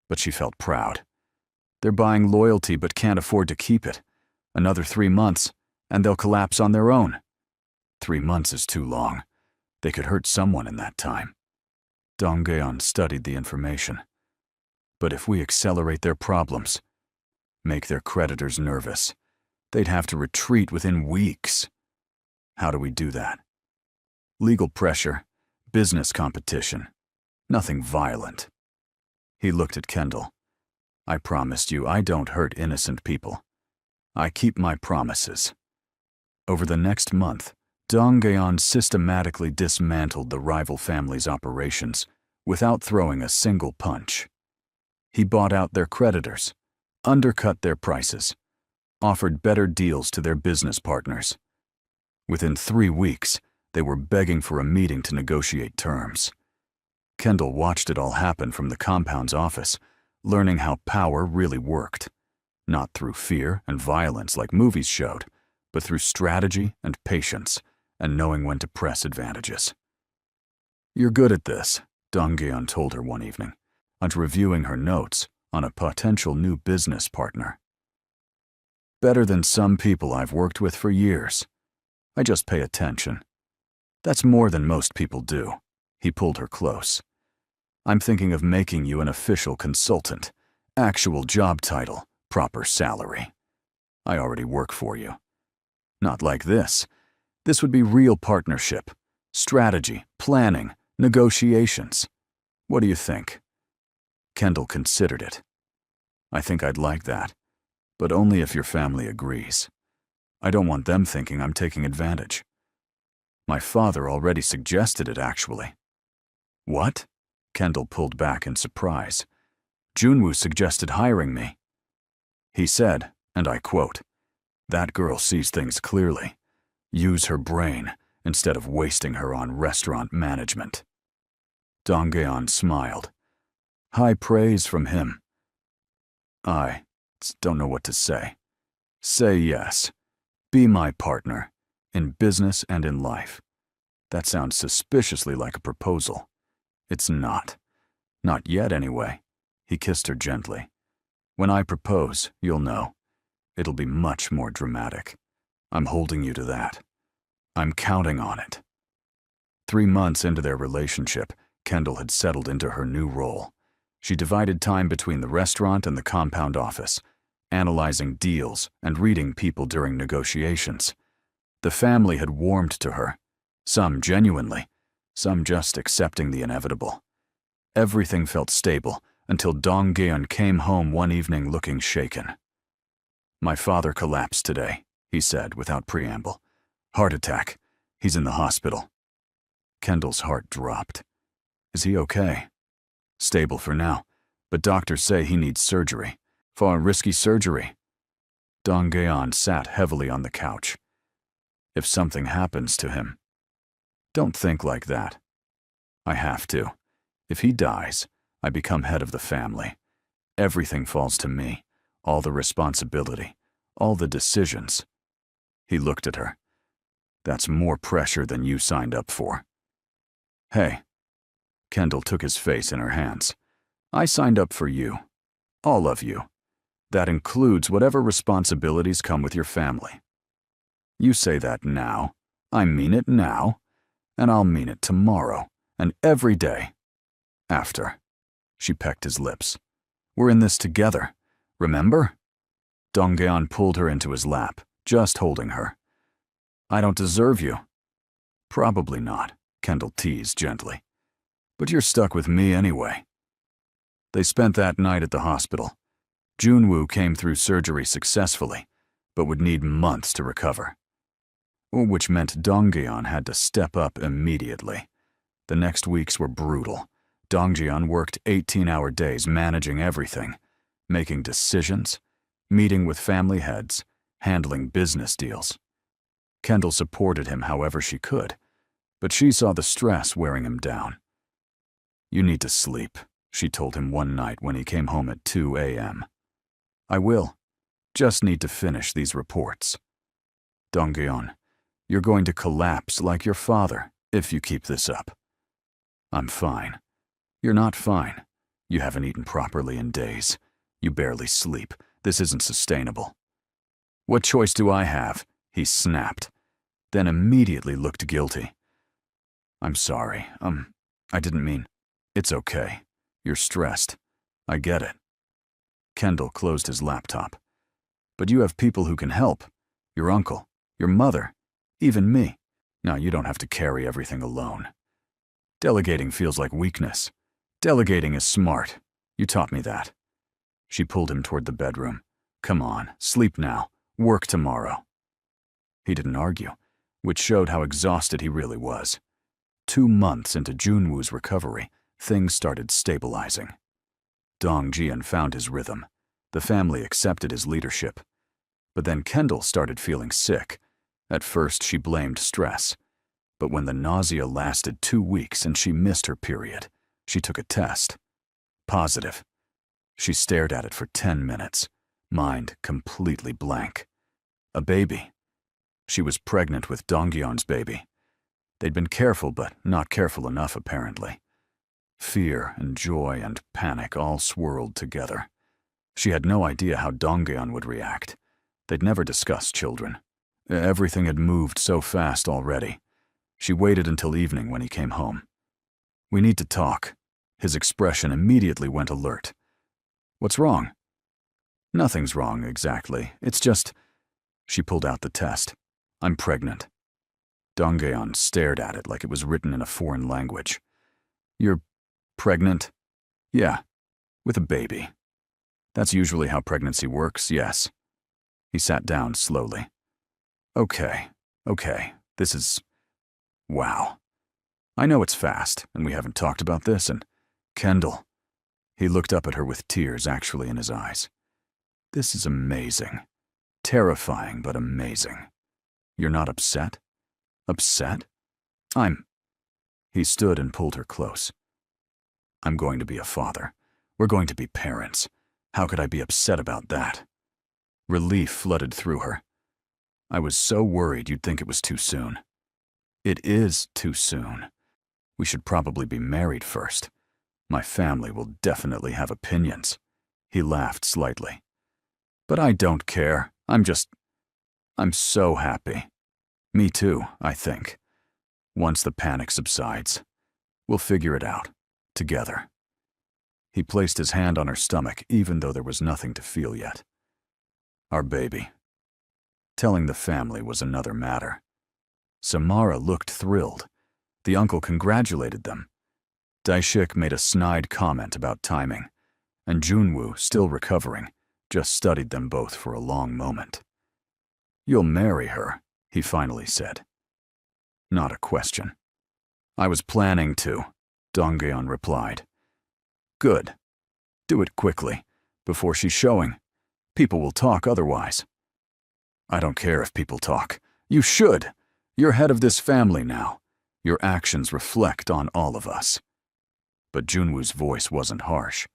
but she felt proud. They're buying loyalty but can't afford to keep it. Another 3 months, and they'll collapse on their own. 3 months is too long. They could hurt someone in that time. Dong-geon studied the information. But if we accelerate their problems, make their creditors nervous, they'd have to retreat within weeks. How do we do that? Legal pressure, business competition, nothing violent. He looked at Kendall. I promised you I don't hurt innocent people. I keep my promises. Over the next month, Dong-geon systematically dismantled the rival family's operations without throwing a single punch. He bought out their creditors, undercut their prices, offered better deals to their business partners. Within 3 weeks, they were begging for a meeting to negotiate terms. Kendall watched it all happen from the compound's office, learning how power really worked. Not through fear and violence like movies showed, but through strategy and patience, and knowing when to press advantages. You're good at this, Dong-geon told her one evening, after reviewing her notes on a potential new business partner. Better than some people I've worked with for years. I just pay attention. That's more than most people do. He pulled her close. I'm thinking of making you an official consultant. Actual job title, proper salary. I already work for you. Not like this. This would be real partnership. Strategy, planning, negotiations. What do you think? Kendall considered it. I think I'd like that, but only if your family agrees. I don't want them thinking I'm taking advantage. My father already suggested it, actually. What? Kendall pulled back in surprise. Junwoo suggested hiring me. He said, and I quote, "That girl sees things clearly. Use her brain instead of wasting her on restaurant management." Dong-geon smiled. High praise from him. I don't know what to say. Say yes. Be my partner, in business and in life. That sounds suspiciously like a proposal. It's not. Not yet, anyway. He kissed her gently. When I propose, you'll know. It'll be much more dramatic. I'm holding you to that. I'm counting on it. 3 months into their relationship, Kendall had settled into her new role. She divided time between the restaurant and the compound office, analyzing deals and reading people during negotiations. The family had warmed to her, some genuinely, some just accepting the inevitable. Everything felt stable until Dong-geon came home one evening looking shaken. "My father collapsed today," he said without preamble. "Heart attack. He's in the hospital." Kendall's heart dropped. "Is he okay?" "Stable for now, but doctors say he needs surgery. Far risky surgery." Dong-geon sat heavily on the couch. "If something happens to him..." "Don't think like that." "I have to. If he dies, I become head of the family. Everything falls to me, all the responsibility, all the decisions." He looked at her. "That's more pressure than you signed up for." "Hey." Kendall took his face in her hands. "I signed up for you. All of you. That includes whatever responsibilities come with your family. You say that now, I mean it now, and I'll mean it tomorrow, and every day. After." She pecked his lips. "We're in this together, remember?" Dong-geon pulled her into his lap, just holding her. "I don't deserve you." "Probably not," Kendall teased gently. "But you're stuck with me anyway." They spent that night at the hospital. Junwoo came through surgery successfully, but would need months to recover. Which meant Dong-geon had to step up immediately. The next weeks were brutal. Dong-geon worked 18-hour days managing everything, making decisions, meeting with family heads, handling business deals. Kendall supported him however she could, but she saw the stress wearing him down. "You need to sleep," she told him one night when he came home at 2 a.m. "I will. Just need to finish these reports." "Dong-geon, you're going to collapse like your father if you keep this up." "I'm fine." "You're not fine. You haven't eaten properly in days. You barely sleep. This isn't sustainable." "What choice do I have?" he snapped, then immediately looked guilty. "I'm sorry. I didn't mean..." "It's okay. You're stressed. I get it." Kendall closed his laptop. "But you have people who can help. Your uncle, your mother, even me. Now you don't have to carry everything alone. Delegating feels like weakness. Delegating is smart. You taught me that." She pulled him toward the bedroom. "Come on, sleep now. Work tomorrow." He didn't argue, which showed how exhausted he really was. 2 months into Junwoo's recovery, things started stabilizing. Dong-geon found his rhythm. The family accepted his leadership. But then Kendall started feeling sick. At first, she blamed stress. But when the nausea lasted 2 weeks and she missed her period, she took a test. Positive. She stared at it for 10 minutes, mind completely blank. A baby. She was pregnant with Dong-geon's baby. They'd been careful, but not careful enough, apparently. Fear and joy and panic all swirled together. She had no idea how Dong-geon would react. They'd never discussed children. Everything had moved so fast already. She waited until evening when he came home. "We need to talk." His expression immediately went alert. "What's wrong?" "Nothing's wrong, exactly. It's just..." She pulled out the test. "I'm pregnant." Dong-geon stared at it like it was written in a foreign language. "You're pregnant?" "Yeah, with a baby. That's usually how pregnancy works, yes." He sat down slowly. Okay, this is... wow. I know it's fast, and we haven't talked about this, and... Kendall, He looked up at her with tears actually in his eyes. This is amazing. Terrifying, but amazing. You're not upset? Upset? He stood and pulled her close. I'm going to be a father. We're going to be parents. How could I be upset about that? Relief flooded through her. I was so worried you'd think it was too soon. It is too soon. We should probably be married first. My family will definitely have opinions. He laughed slightly. But I don't care. I'm so happy. Me too, I think. Once the panic subsides, we'll figure it out, together. He placed his hand on her stomach, even though there was nothing to feel yet. Our baby. Telling the family was another matter. Samara looked thrilled. The uncle congratulated them. Daishik made a snide comment about timing, and Junwoo, still recovering, just studied them both for a long moment. You'll marry her, he finally said. Not a question. I was planning to, Dongyeon replied. Good. Do it quickly, before she's showing. People will talk otherwise. I don't care if people talk. You should. You're head of this family now. Your actions reflect on all of us. But Junwoo's voice wasn't harsh.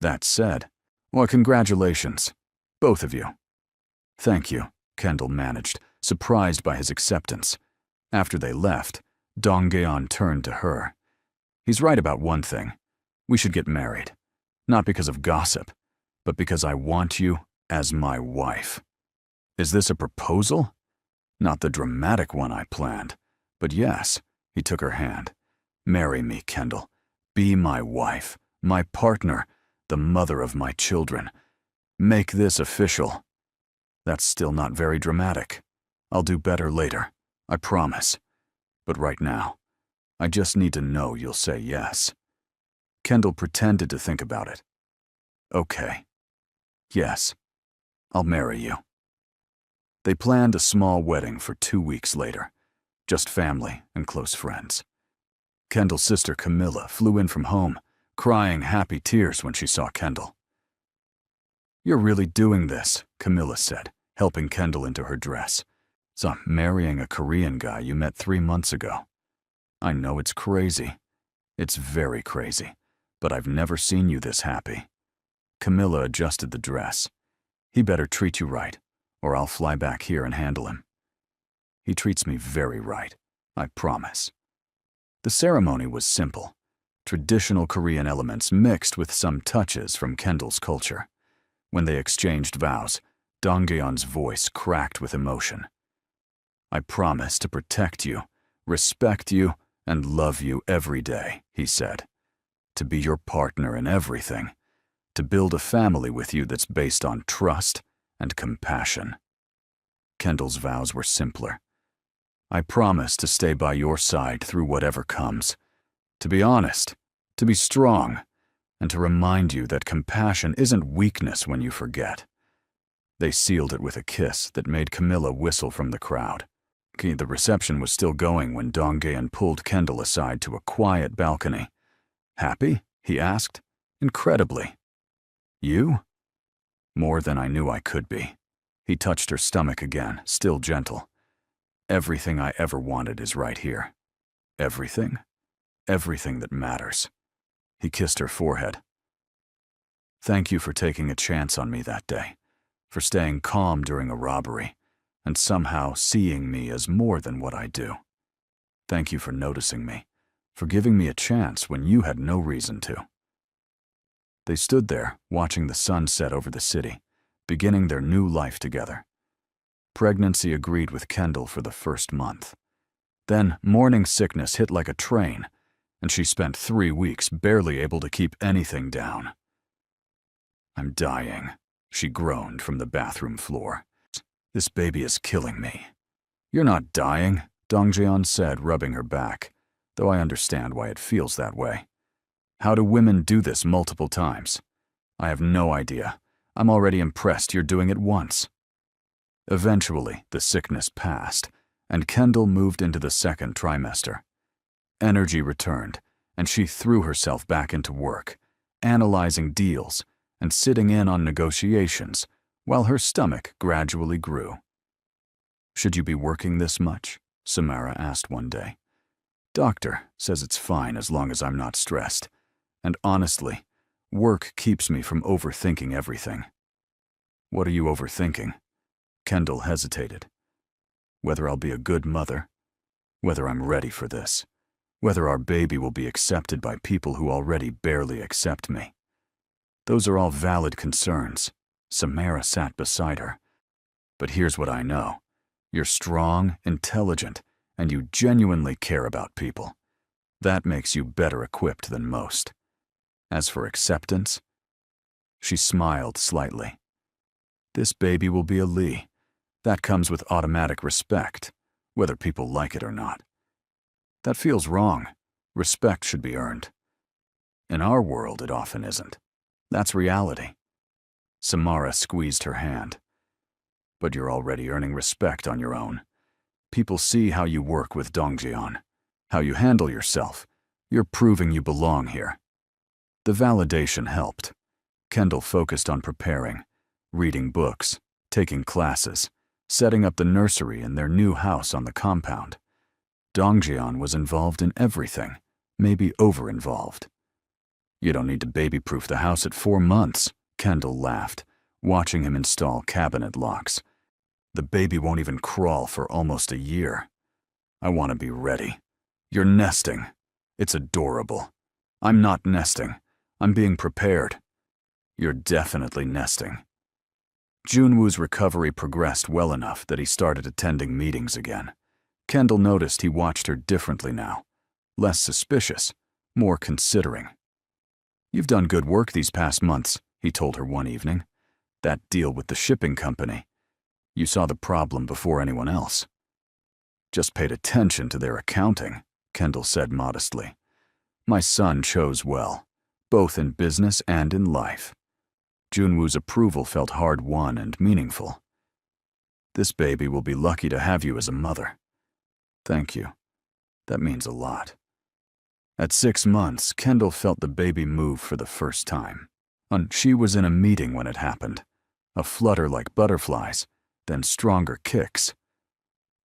That said, well, congratulations, both of you. Thank you, Kendall managed, surprised by his acceptance. After they left, Dongyeon turned to her. He's right about one thing. We should get married. Not because of gossip, but because I want you as my wife. Is this a proposal? Not the dramatic one I planned, but yes, he took her hand. Marry me, Kendall. Be my wife, my partner, the mother of my children. Make this official. That's still not very dramatic. I'll do better later, I promise. But right now, I just need to know you'll say yes. Kendall pretended to think about it. Okay. Yes, I'll marry you. They planned a small wedding for 2 weeks later, just family and close friends. Kendall's sister Camilla flew in from home, crying happy tears when she saw Kendall. You're really doing this, Camilla said, helping Kendall into her dress. So marrying a Korean guy you met 3 months ago. I know it's crazy. It's very crazy, but I've never seen you this happy. Camilla adjusted the dress. He better treat you right, or I'll fly back here and handle him. He treats me very right, I promise. The ceremony was simple. Traditional Korean elements mixed with some touches from Kendall's culture. When they exchanged vows, Dongyeon's voice cracked with emotion. I promise to protect you, respect you, and love you every day, he said. To be your partner in everything. To build a family with you that's based on trust and compassion. Kendall's vows were simpler. I promise to stay by your side through whatever comes. To be honest, to be strong, and to remind you that compassion isn't weakness when you forget. They sealed it with a kiss that made Camilla whistle from the crowd. The reception was still going when Dongyeon pulled Kendall aside to a quiet balcony. Happy? He asked. Incredibly. You? More than I knew I could be. He touched her stomach again, still gentle. Everything I ever wanted is right here. Everything? Everything that matters. He kissed her forehead. Thank you for taking a chance on me that day, for staying calm during a robbery, and somehow seeing me as more than what I do. Thank you for noticing me, for giving me a chance when you had no reason to. They stood there, watching the sun set over the city, beginning their new life together. Pregnancy agreed with Kendall for the first month. Then morning sickness hit like a train, and she spent 3 weeks barely able to keep anything down. I'm dying, she groaned from the bathroom floor. This baby is killing me. You're not dying, Dongjeon said, rubbing her back, though I understand why it feels that way. How do women do this multiple times? I have no idea. I'm already impressed you're doing it once. Eventually, the sickness passed, and Kendall moved into the 2nd trimester. Energy returned, and she threw herself back into work, analyzing deals, and sitting in on negotiations, while her stomach gradually grew. "Should you be working this much?" Samara asked one day. "Doctor says it's fine as long as I'm not stressed. And honestly, work keeps me from overthinking everything." "What are you overthinking?" Kendall hesitated. "Whether I'll be a good mother, whether I'm ready for this, whether our baby will be accepted by people who already barely accept me. Those are all valid concerns." Samara sat beside her. "But here's what I know. You're strong, intelligent, and you genuinely care about people. That makes you better equipped than most. As for acceptance," she smiled slightly, "this baby will be a Lee. That comes with automatic respect, whether people like it or not. That feels wrong. Respect should be earned. In our world, it often isn't. That's reality." Samara squeezed her hand. "But you're already earning respect on your own. People see how you work with Dongjeon, how you handle yourself. You're proving you belong here." The validation helped. Kendall focused on preparing, reading books, taking classes, setting up the nursery in their new house on the compound. Dongjeon was involved in everything, maybe over-involved. "You don't need to baby-proof the house at 4 months, Kendall laughed, watching him install cabinet locks. "The baby won't even crawl for almost a year. I want to be ready. You're nesting. It's adorable. I'm not nesting. I'm being prepared. You're definitely nesting." Junwoo's recovery progressed well enough that he started attending meetings again. Kendall noticed he watched her differently now, less suspicious, more considering. "You've done good work these past months," he told her one evening. "That deal with the shipping company. You saw the problem before anyone else." "Just paid attention to their accounting," Kendall said modestly. "My son chose well, both in business and in life." Junwoo's approval felt hard-won and meaningful. "This baby will be lucky to have you as a mother." "Thank you. That means a lot." At 6 months, Kendall felt the baby move for the first time. She was in a meeting when it happened. A flutter like butterflies, then stronger kicks.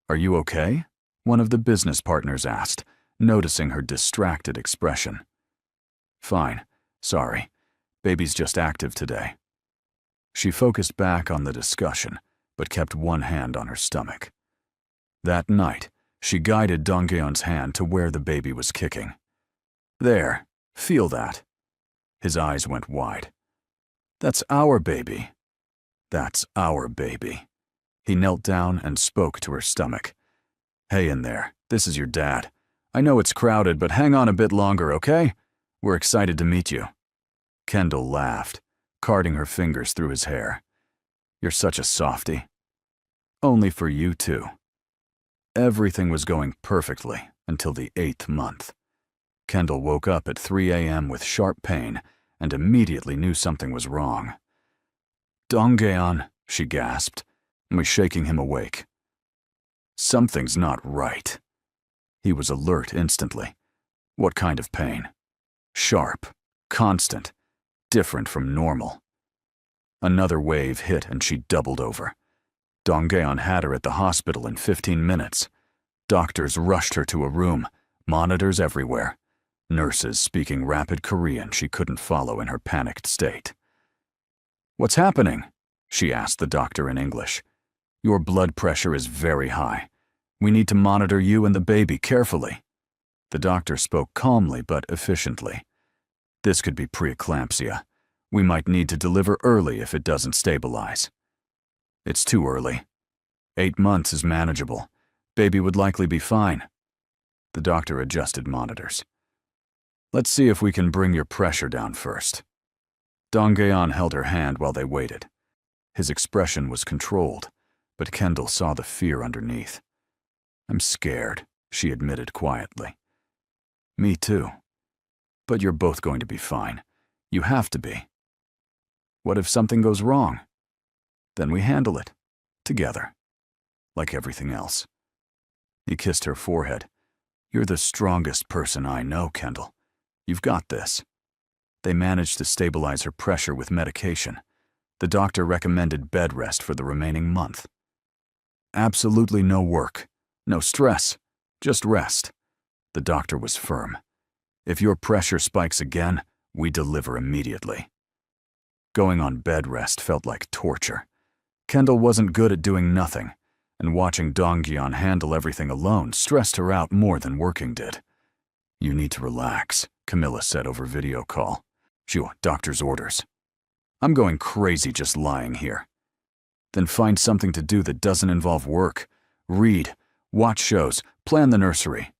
"Are you okay?" one of the business partners asked, noticing her distracted expression. "Fine. Sorry. Baby's just active today." She focused back on the discussion, but kept one hand on her stomach. That night, she guided Dongyeon's hand to where the baby was kicking. "There. Feel that." His eyes went wide. "That's our baby. That's our baby." He knelt down and spoke to her stomach. "Hey in there, this is your dad. I know it's crowded, but hang on a bit longer, okay? We're excited to meet you." Kendall laughed, carting her fingers through his hair. "You're such a softie." "Only for you too." Everything was going perfectly until the 8th month. Kendall woke up at 3 a.m. with sharp pain and immediately knew something was wrong. "Donggeon," she gasped, and was shaking him awake. "Something's not right." He was alert instantly. "What kind of pain?" "Sharp, constant, different from normal." Another wave hit and she doubled over. Donggeon had her at the hospital in 15 minutes. Doctors rushed her to a room, monitors everywhere. Nurses speaking rapid Korean she couldn't follow in her panicked state. "What's happening?" she asked the doctor in English. "Your blood pressure is very high. We need to monitor you and the baby carefully." The doctor spoke calmly but efficiently. "This could be preeclampsia. We might need to deliver early if it doesn't stabilize." "It's too early. 8 months is manageable. Baby would likely be fine." The doctor adjusted monitors. "Let's see if we can bring your pressure down first." Donggeon held her hand while they waited. His expression was controlled, but Kendall saw the fear underneath. "I'm scared," she admitted quietly. "Me too. But you're both going to be fine. You have to be." "What if something goes wrong?" "Then we handle it. Together. Like everything else." He kissed her forehead. "You're the strongest person I know, Kendall. You've got this." They managed to stabilize her pressure with medication. The doctor recommended bed rest for the remaining month. Absolutely no work, no stress, just rest. The doctor was firm. If your pressure spikes again, we deliver immediately. Going on bed rest felt like torture. Kendall wasn't good at doing nothing, and watching Dongyeon handle everything alone stressed her out more than working did. You need to relax, Camilla said over video call. Doctor's orders. I'm going crazy just lying here. Then find something to do that doesn't involve work. Read, watch shows, plan the nursery.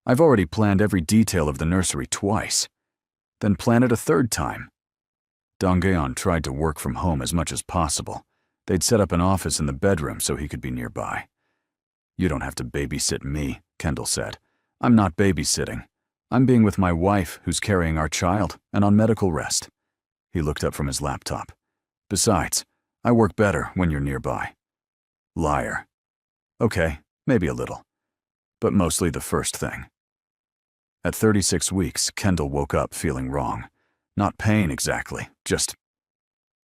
I've already planned every detail of the nursery twice. Then plan it a third time. Dongyeon tried to work from home as much as possible. They'd set up an office in the bedroom so he could be nearby. You don't have to babysit me, Kendall said. I'm not babysitting. I'm being with my wife, who's carrying our child, and on medical rest. He looked up from his laptop. Besides, I work better when you're nearby. Liar. Okay, maybe a little. But mostly the first thing. At 36 weeks, Kendall woke up feeling wrong. Not pain exactly, just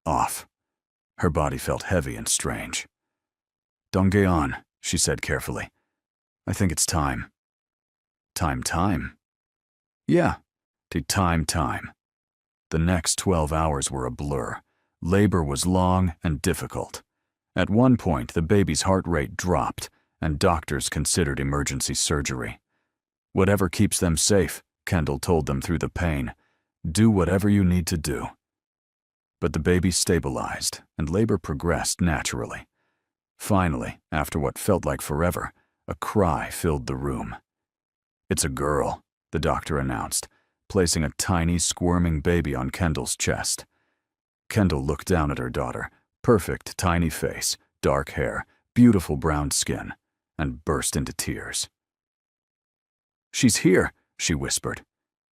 off. Her body felt heavy and strange. Dongyeon, she said carefully. I think it's time. Time? Yeah, time. The next 12 hours were a blur. Labor was long and difficult. At one point, the baby's heart rate dropped, and doctors considered emergency surgery. Whatever keeps them safe, Kendall told them through the pain. Do whatever you need to do. But the baby stabilized, and labor progressed naturally. Finally, after what felt like forever, a cry filled the room. It's a girl, the doctor announced, placing a tiny, squirming baby on Kendall's chest. Kendall looked down at her daughter, perfect tiny face, dark hair, beautiful brown skin, and burst into tears. She's here, she whispered.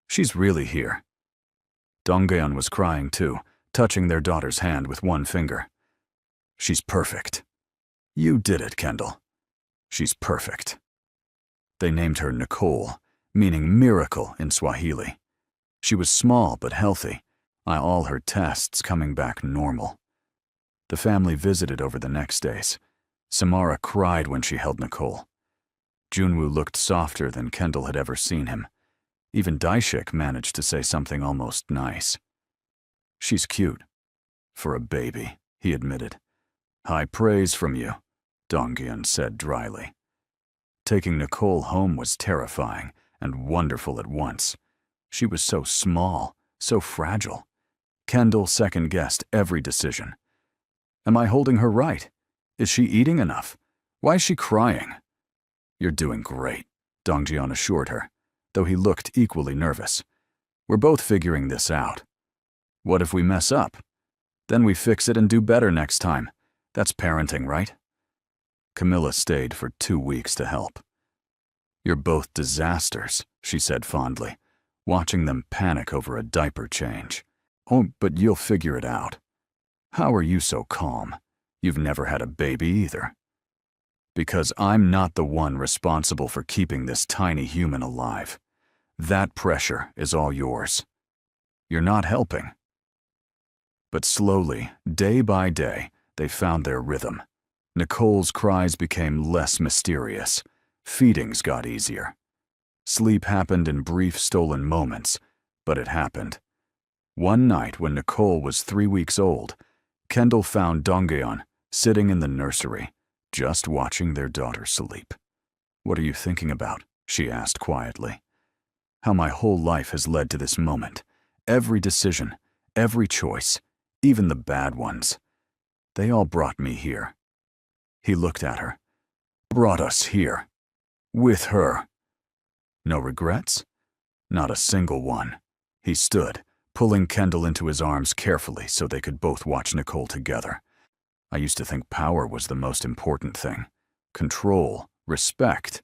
She's really here. Dongyeon was crying too, touching their daughter's hand with one finger. She's perfect. You did it, Kendall. She's perfect. They named her Nicole, meaning miracle in Swahili. She was small but healthy, all her tests coming back normal. The family visited over the next days. Samara cried when she held Nicole. Junwoo looked softer than Kendall had ever seen him. Even Daishik managed to say something almost nice. She's cute. For a baby, he admitted. High praise from you, Dongyeon said dryly. Taking Nicole home was terrifying and wonderful at once. She was so small, so fragile. Kendall second-guessed every decision. Am I holding her right? Is she eating enough? Why is she crying? You're doing great, Dongyeon assured her, though he looked equally nervous. We're both figuring this out. What if we mess up? Then we fix it and do better next time. That's parenting, right? Camilla stayed for 2 weeks to help. You're both disasters, she said fondly, watching them panic over a diaper change. Oh, but you'll figure it out. How are you so calm? You've never had a baby either. Because I'm not the one responsible for keeping this tiny human alive. That pressure is all yours. You're not helping. But slowly, day by day, they found their rhythm. Nicole's cries became less mysterious. Feedings got easier. Sleep happened in brief stolen moments, but it happened. One night when Nicole was 3 weeks old, Kendall found Dongyeon sitting in the nursery, just watching their daughter sleep. What are you thinking about? She asked quietly. How my whole life has led to this moment. Every decision, every choice, even the bad ones. They all brought me here. He looked at her. Brought us here. With her. No regrets? Not a single one. He stood, pulling Kendall into his arms carefully so they could both watch Nicole together. I used to think power was the most important thing. Control, respect.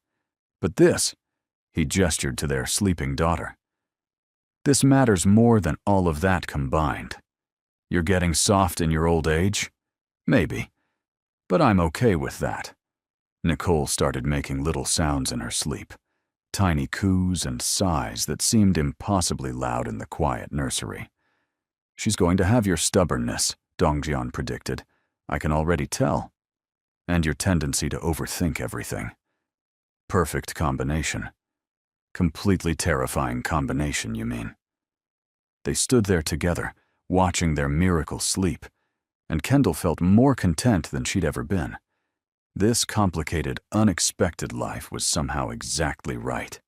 But this, he gestured to their sleeping daughter. This matters more than all of that combined. You're getting soft in your old age? Maybe. But I'm okay with that. Nicole started making little sounds in her sleep. tiny coos and sighs that seemed impossibly loud in the quiet nursery. "She's going to have your stubbornness," Dongjian predicted. "I can already tell. And your tendency to overthink everything. Perfect combination. Completely terrifying combination, you mean?" They stood there together, watching their miracle sleep, and Kendall felt more content than she'd ever been. This complicated, unexpected life was somehow exactly right.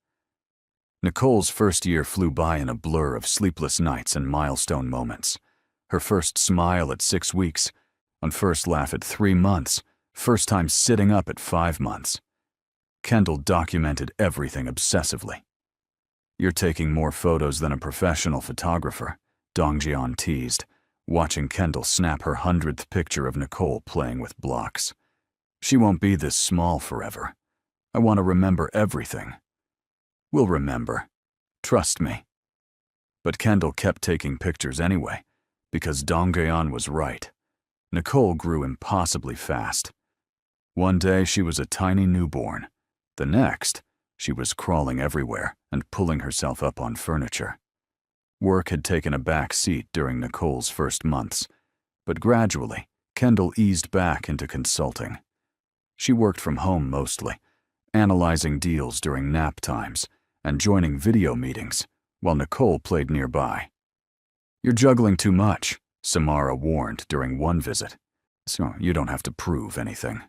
Nicole's first year flew by in a blur of sleepless nights and milestone moments. Her first smile at 6 weeks, on first laugh at 3 months, first time sitting up at 5 months. Kendall documented everything obsessively. "You're taking more photos than a professional photographer," Dongjian teased, watching Kendall snap her 100th picture of Nicole playing with blocks. "She won't be this small forever. I want to remember everything." "We'll remember. Trust me." But Kendall kept taking pictures anyway, because Dongjian was right. Nicole grew impossibly fast. One day she was a tiny newborn. The next, she was crawling everywhere and pulling herself up on furniture. Work had taken a back seat during Nicole's first months, but gradually, Kendall eased back into consulting. She worked from home mostly, analyzing deals during nap times and joining video meetings, while Nicole played nearby. "You're juggling too much," Samara warned during one visit. "So you don't have to prove anything."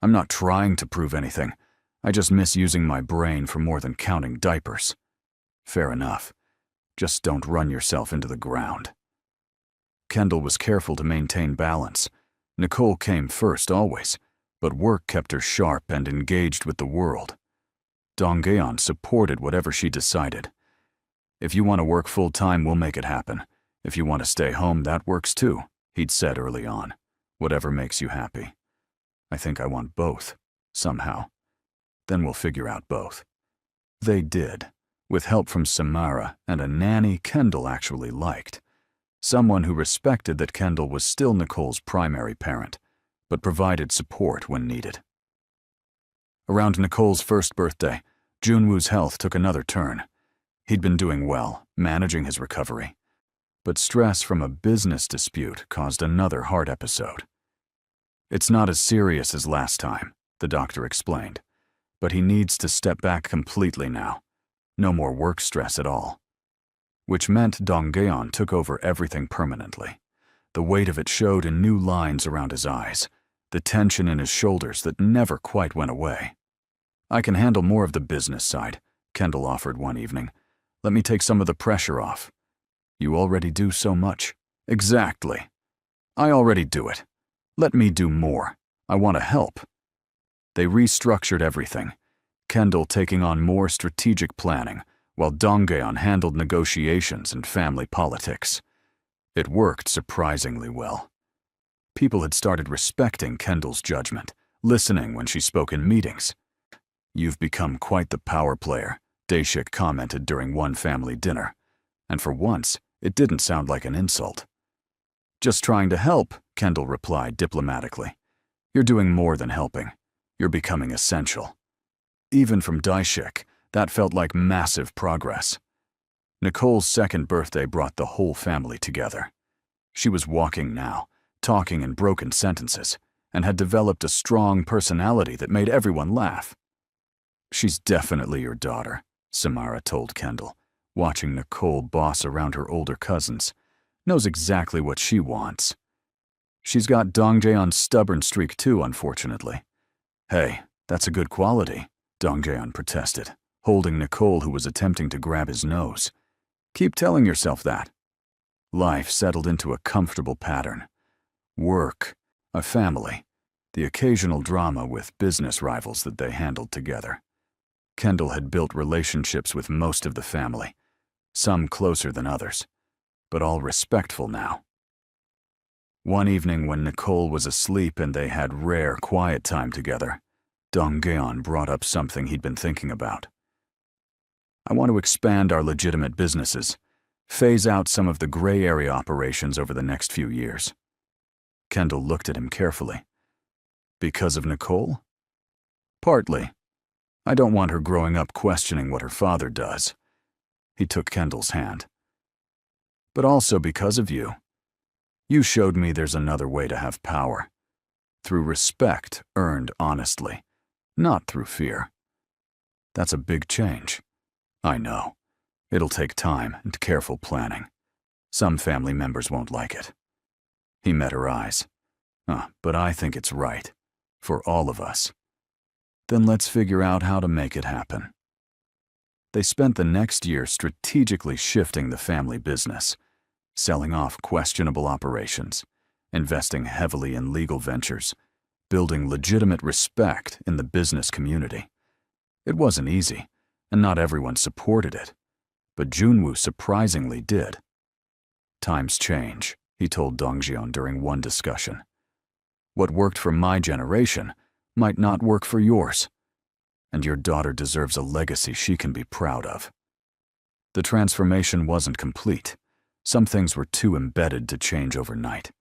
"I'm not trying to prove anything. I just miss using my brain for more than counting diapers." "Fair enough. Just don't run yourself into the ground." Kendall was careful to maintain balance. Nicole came first always, but work kept her sharp and engaged with the world. Dongjian supported whatever she decided. "If you want to work full-time, we'll make it happen. If you want to stay home, that works too," he'd said early on. "Whatever makes you happy." "I think I want both, somehow. Then we'll figure out both." They did, with help from Samara and a nanny Kendall actually liked. Someone who respected that Kendall was still Nicole's primary parent, but provided support when needed. Around Nicole's first birthday, Junwoo's health took another turn. He'd been doing well, managing his recovery, but stress from a business dispute caused another heart episode. "It's not as serious as last time," the doctor explained, "but he needs to step back completely now. No more work stress at all." Which meant Dongjian took over everything permanently. The weight of it showed in new lines around his eyes, the tension in his shoulders that never quite went away. "I can handle more of the business side," Kendall offered one evening. "Let me take some of the pressure off." "You already do so much." "Exactly. I already do it. Let me do more. I want to help." They restructured everything, Kendall taking on more strategic planning, while Dongjian handled negotiations and family politics. It worked surprisingly well. People had started respecting Kendall's judgment, listening when she spoke in meetings. "You've become quite the power player," Daeshik commented during one family dinner, and for once, it didn't sound like an insult. "Just trying to help," Kendall replied diplomatically. "You're doing more than helping. You're becoming essential." Even from Daeshik, that felt like massive progress. Nicole's second birthday brought the whole family together. She was walking now, talking in broken sentences, and had developed a strong personality that made everyone laugh. "She's definitely your daughter," Samara told Kendall, watching Nicole boss around her older cousins. "Knows exactly what she wants." "She's got Dongjian's stubborn streak too, unfortunately." "Hey, that's a good quality," Dongjian protested, holding Nicole, who was attempting to grab his nose. "Keep telling yourself that." Life settled into a comfortable pattern. Work, a family, the occasional drama with business rivals that they handled together. Kendall had built relationships with most of the family, some closer than others, but all respectful now. One evening when Nicole was asleep and they had rare quiet time together, Dongjian brought up something he'd been thinking about. "I want to expand our legitimate businesses, phase out some of the gray area operations over the next few years." Kendall looked at him carefully. "Because of Nicole?" "Partly. I don't want her growing up questioning what her father does. He took Kendall's hand. But also because of you. You showed me there's another way to have power. Through respect earned honestly, not through fear. That's a big change. I know. It'll take time and careful planning. Some family members won't like it. He met her eyes. But I think it's right. For all of us. Then let's figure out how to make it happen. They spent the next year strategically shifting the family business, selling off questionable operations, investing heavily in legal ventures, building legitimate respect in the business community. It wasn't easy, and not everyone supported it, but Junwoo surprisingly did. Times change, he told Dongjeon during one discussion. What worked for my generation might not work for yours, and your daughter deserves a legacy she can be proud of. The transformation wasn't complete. Some things were too embedded to change overnight,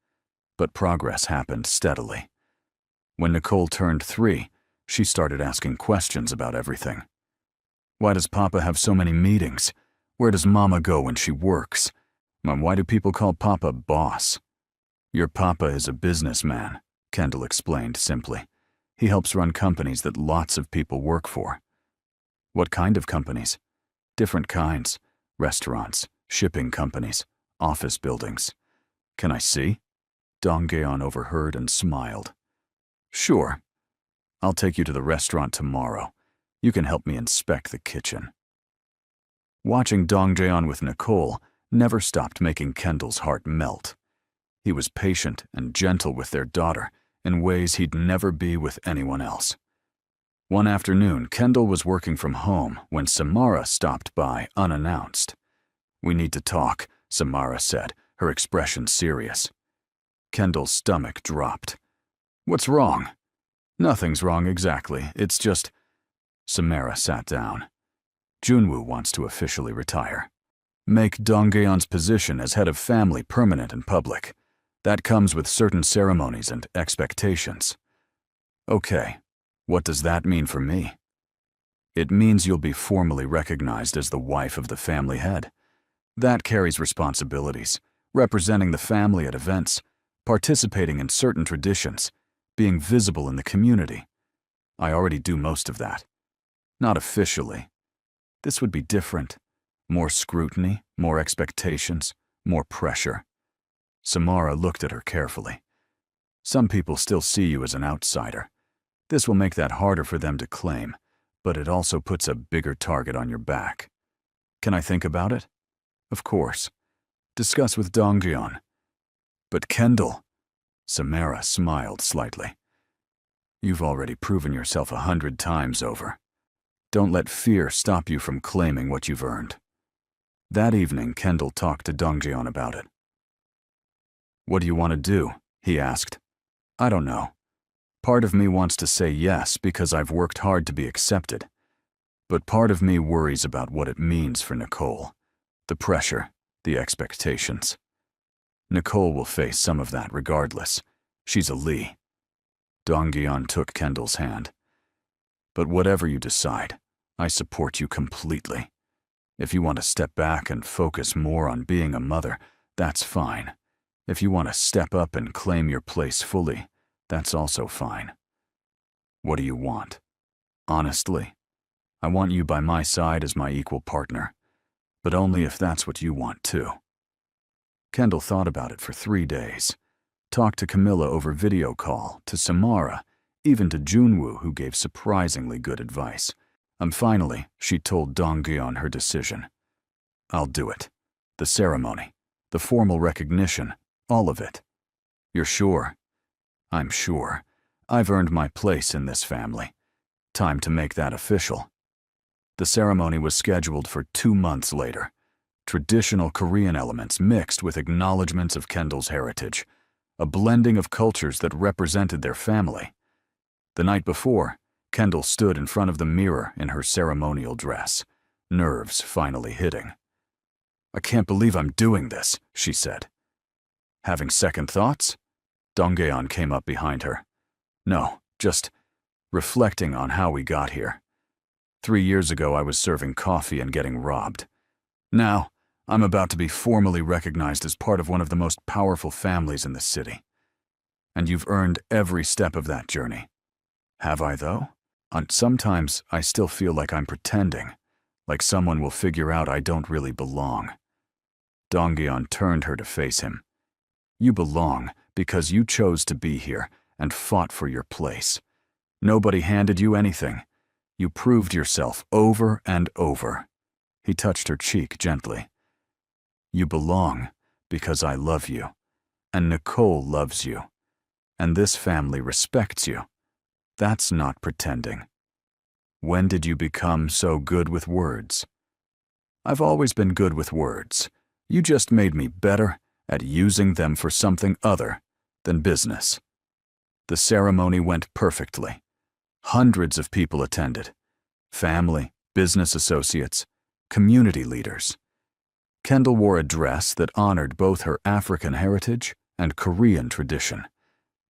but progress happened steadily. When Nicole turned 3, she started asking questions about everything. Why does Papa have so many meetings? Where does Mama go when she works? Why do people call Papa boss? Your Papa is a businessman, Kendall explained simply. He helps run companies that lots of people work for. What kind of companies? Different kinds. Restaurants, shipping companies, office buildings. Can I see? Dongjeon overheard and smiled. Sure. I'll take you to the restaurant tomorrow. You can help me inspect the kitchen. Watching Dongjeon with Nicole never stopped making Kendall's heart melt. He was patient and gentle with their daughter in ways he'd never be with anyone else. One afternoon, Kendall was working from home when Samara stopped by unannounced. We need to talk, Samara said, her expression serious. Kendall's stomach dropped. What's wrong? Nothing's wrong exactly, it's just… Samara sat down. Junwoo wants to officially retire. Make Dongjeon's position as head of family permanent and public. That comes with certain ceremonies and expectations. Okay, what does that mean for me? It means you'll be formally recognized as the wife of the family head. That carries responsibilities, representing the family at events, participating in certain traditions, being visible in the community. I already do most of that. Not officially. This would be different. More scrutiny, more expectations, more pressure. Samara looked at her carefully. Some people still see you as an outsider. This will make that harder for them to claim, but it also puts a bigger target on your back. Can I think about it? Of course. Discuss with Dongjeon. But Kendall… Samara smiled slightly. You've already proven yourself 100 times over. Don't let fear stop you from claiming what you've earned. That evening, Kendall talked to Dongjeon about it. What do you want to do? He asked. I don't know. Part of me wants to say yes because I've worked hard to be accepted. But part of me worries about what it means for Nicole. The pressure, the expectations. Nicole will face some of that regardless. She's a Lee. Dongjeon took Kendall's hand. But whatever you decide, I support you completely. If you want to step back and focus more on being a mother, that's fine. If you want to step up and claim your place fully, that's also fine. What do you want? Honestly, I want you by my side as my equal partner, but only if that's what you want too. Kendall thought about it for 3 days. Talked to Camilla over video call, to Samara, even to Junwoo, who gave surprisingly good advice. Finally, she told Dongjeon her decision. I'll do it. The ceremony, the formal recognition, all of it. You're sure? I'm sure. I've earned my place in this family. Time to make that official. The ceremony was scheduled for 2 months later. Traditional Korean elements mixed with acknowledgments of Kendall's heritage, a blending of cultures that represented their family. The night before, Kendall stood in front of the mirror in her ceremonial dress, nerves finally hitting. I can't believe I'm doing this, she said. Having second thoughts? Dongjeon came up behind her. No, just reflecting on how we got here. 3 years ago, I was serving coffee and getting robbed. Now, I'm about to be formally recognized as part of one of the most powerful families in the city. And you've earned every step of that journey. Have I, though? And sometimes I still feel like I'm pretending, like someone will figure out I don't really belong. Dongyeon turned her to face him. You belong because you chose to be here and fought for your place. Nobody handed you anything. You proved yourself over and over. He touched her cheek gently. You belong because I love you, and Nicole loves you, and this family respects you. That's not pretending. When did you become so good with words? I've always been good with words. You just made me better at using them for something other than business. The ceremony went perfectly. Hundreds of people attended. Family, business associates, community leaders. Kendall wore a dress that honored both her African heritage and Korean tradition,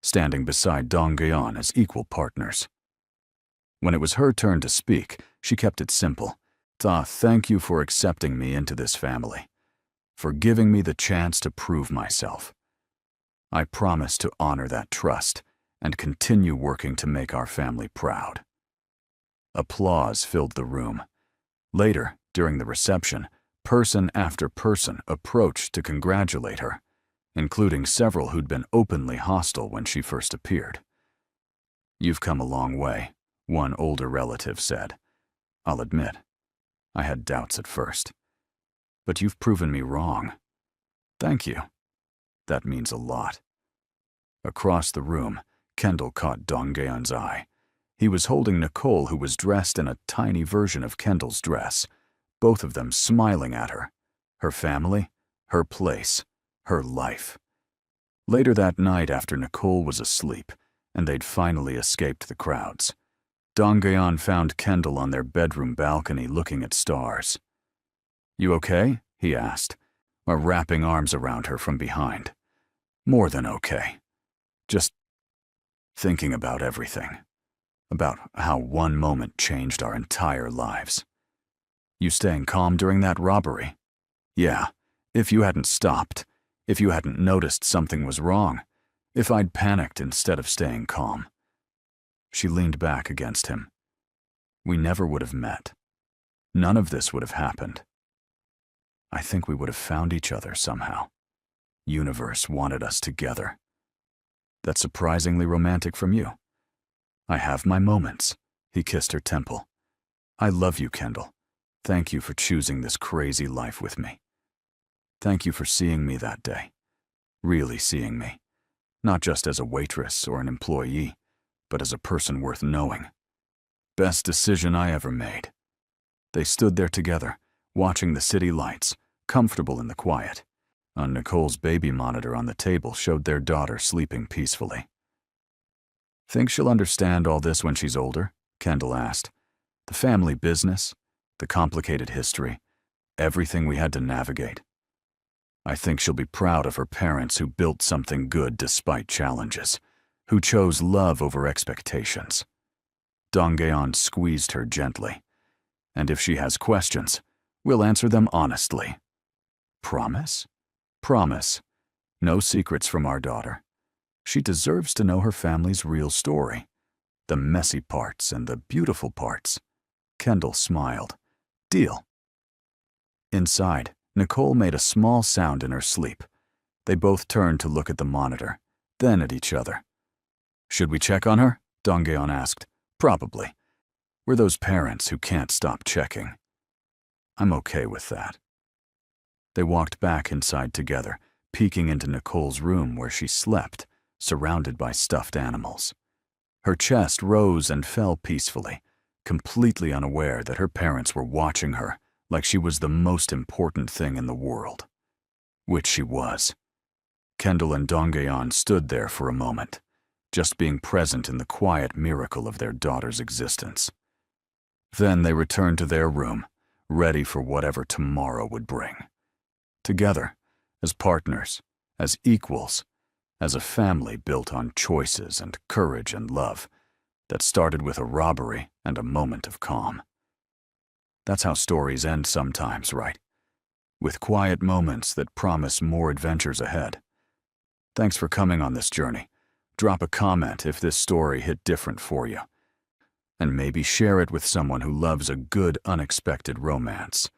standing beside Dongyeon as equal partners. When it was her turn to speak, she kept it simple. Thank you for accepting me into this family, for giving me the chance to prove myself. I promise to honor that trust and continue working to make our family proud. Applause filled the room. Later, during the reception, person after person approached to congratulate her, including several who'd been openly hostile when she first appeared. You've come a long way, one older relative said. I'll admit, I had doubts at first. But you've proven me wrong. Thank you. That means a lot. Across the room, Kendall caught Dongyeon's eye. He was holding Nicole, who was dressed in a tiny version of Kendall's dress, both of them smiling at her. Her family, her place, her life. Later that night, after Nicole was asleep, and they'd finally escaped the crowds, Dongyeon found Kendall on their bedroom balcony looking at stars. You okay? He asked, wrapping arms around her from behind. More than okay. Just thinking about everything. About how one moment changed our entire lives. You staying calm during that robbery? Yeah, if you hadn't stopped, if you hadn't noticed something was wrong, if I'd panicked instead of staying calm. She leaned back against him. We never would have met. None of this would have happened. I think we would have found each other somehow. Universe wanted us together. That's surprisingly romantic from you. I have my moments. He kissed her temple. I love you, Kendall. Thank you for choosing this crazy life with me. Thank you for seeing me that day. Really seeing me. Not just as a waitress or an employee, but as a person worth knowing. Best decision I ever made. They stood there together, watching the city lights, comfortable in the quiet. On Nicole's baby monitor on the table showed their daughter sleeping peacefully. Think she'll understand all this when she's older? Kendall asked. The family business, the complicated history, everything we had to navigate. I think she'll be proud of her parents who built something good despite challenges, who chose love over expectations. Dongyeon squeezed her gently. And if she has questions, we'll answer them honestly. Promise? Promise. No secrets from our daughter. She deserves to know her family's real story. The messy parts and the beautiful parts. Kendall smiled. Deal. Inside, Nicole made a small sound in her sleep. They both turned to look at the monitor, then at each other. Should we check on her? Dongyeon asked. Probably. We're those parents who can't stop checking. I'm okay with that. They walked back inside together, peeking into Nicole's room where she slept, surrounded by stuffed animals. Her chest rose and fell peacefully, completely unaware that her parents were watching her like she was the most important thing in the world. Which she was. Kendall and Dongyeon stood there for a moment, just being present in the quiet miracle of their daughter's existence. Then they returned to their room, ready for whatever tomorrow would bring. Together, as partners, as equals, as a family built on choices and courage and love that started with a robbery and a moment of calm. That's how stories end sometimes, right? With quiet moments that promise more adventures ahead. Thanks for coming on this journey. Drop a comment if this story hit different for you. And maybe share it with someone who loves a good, unexpected romance.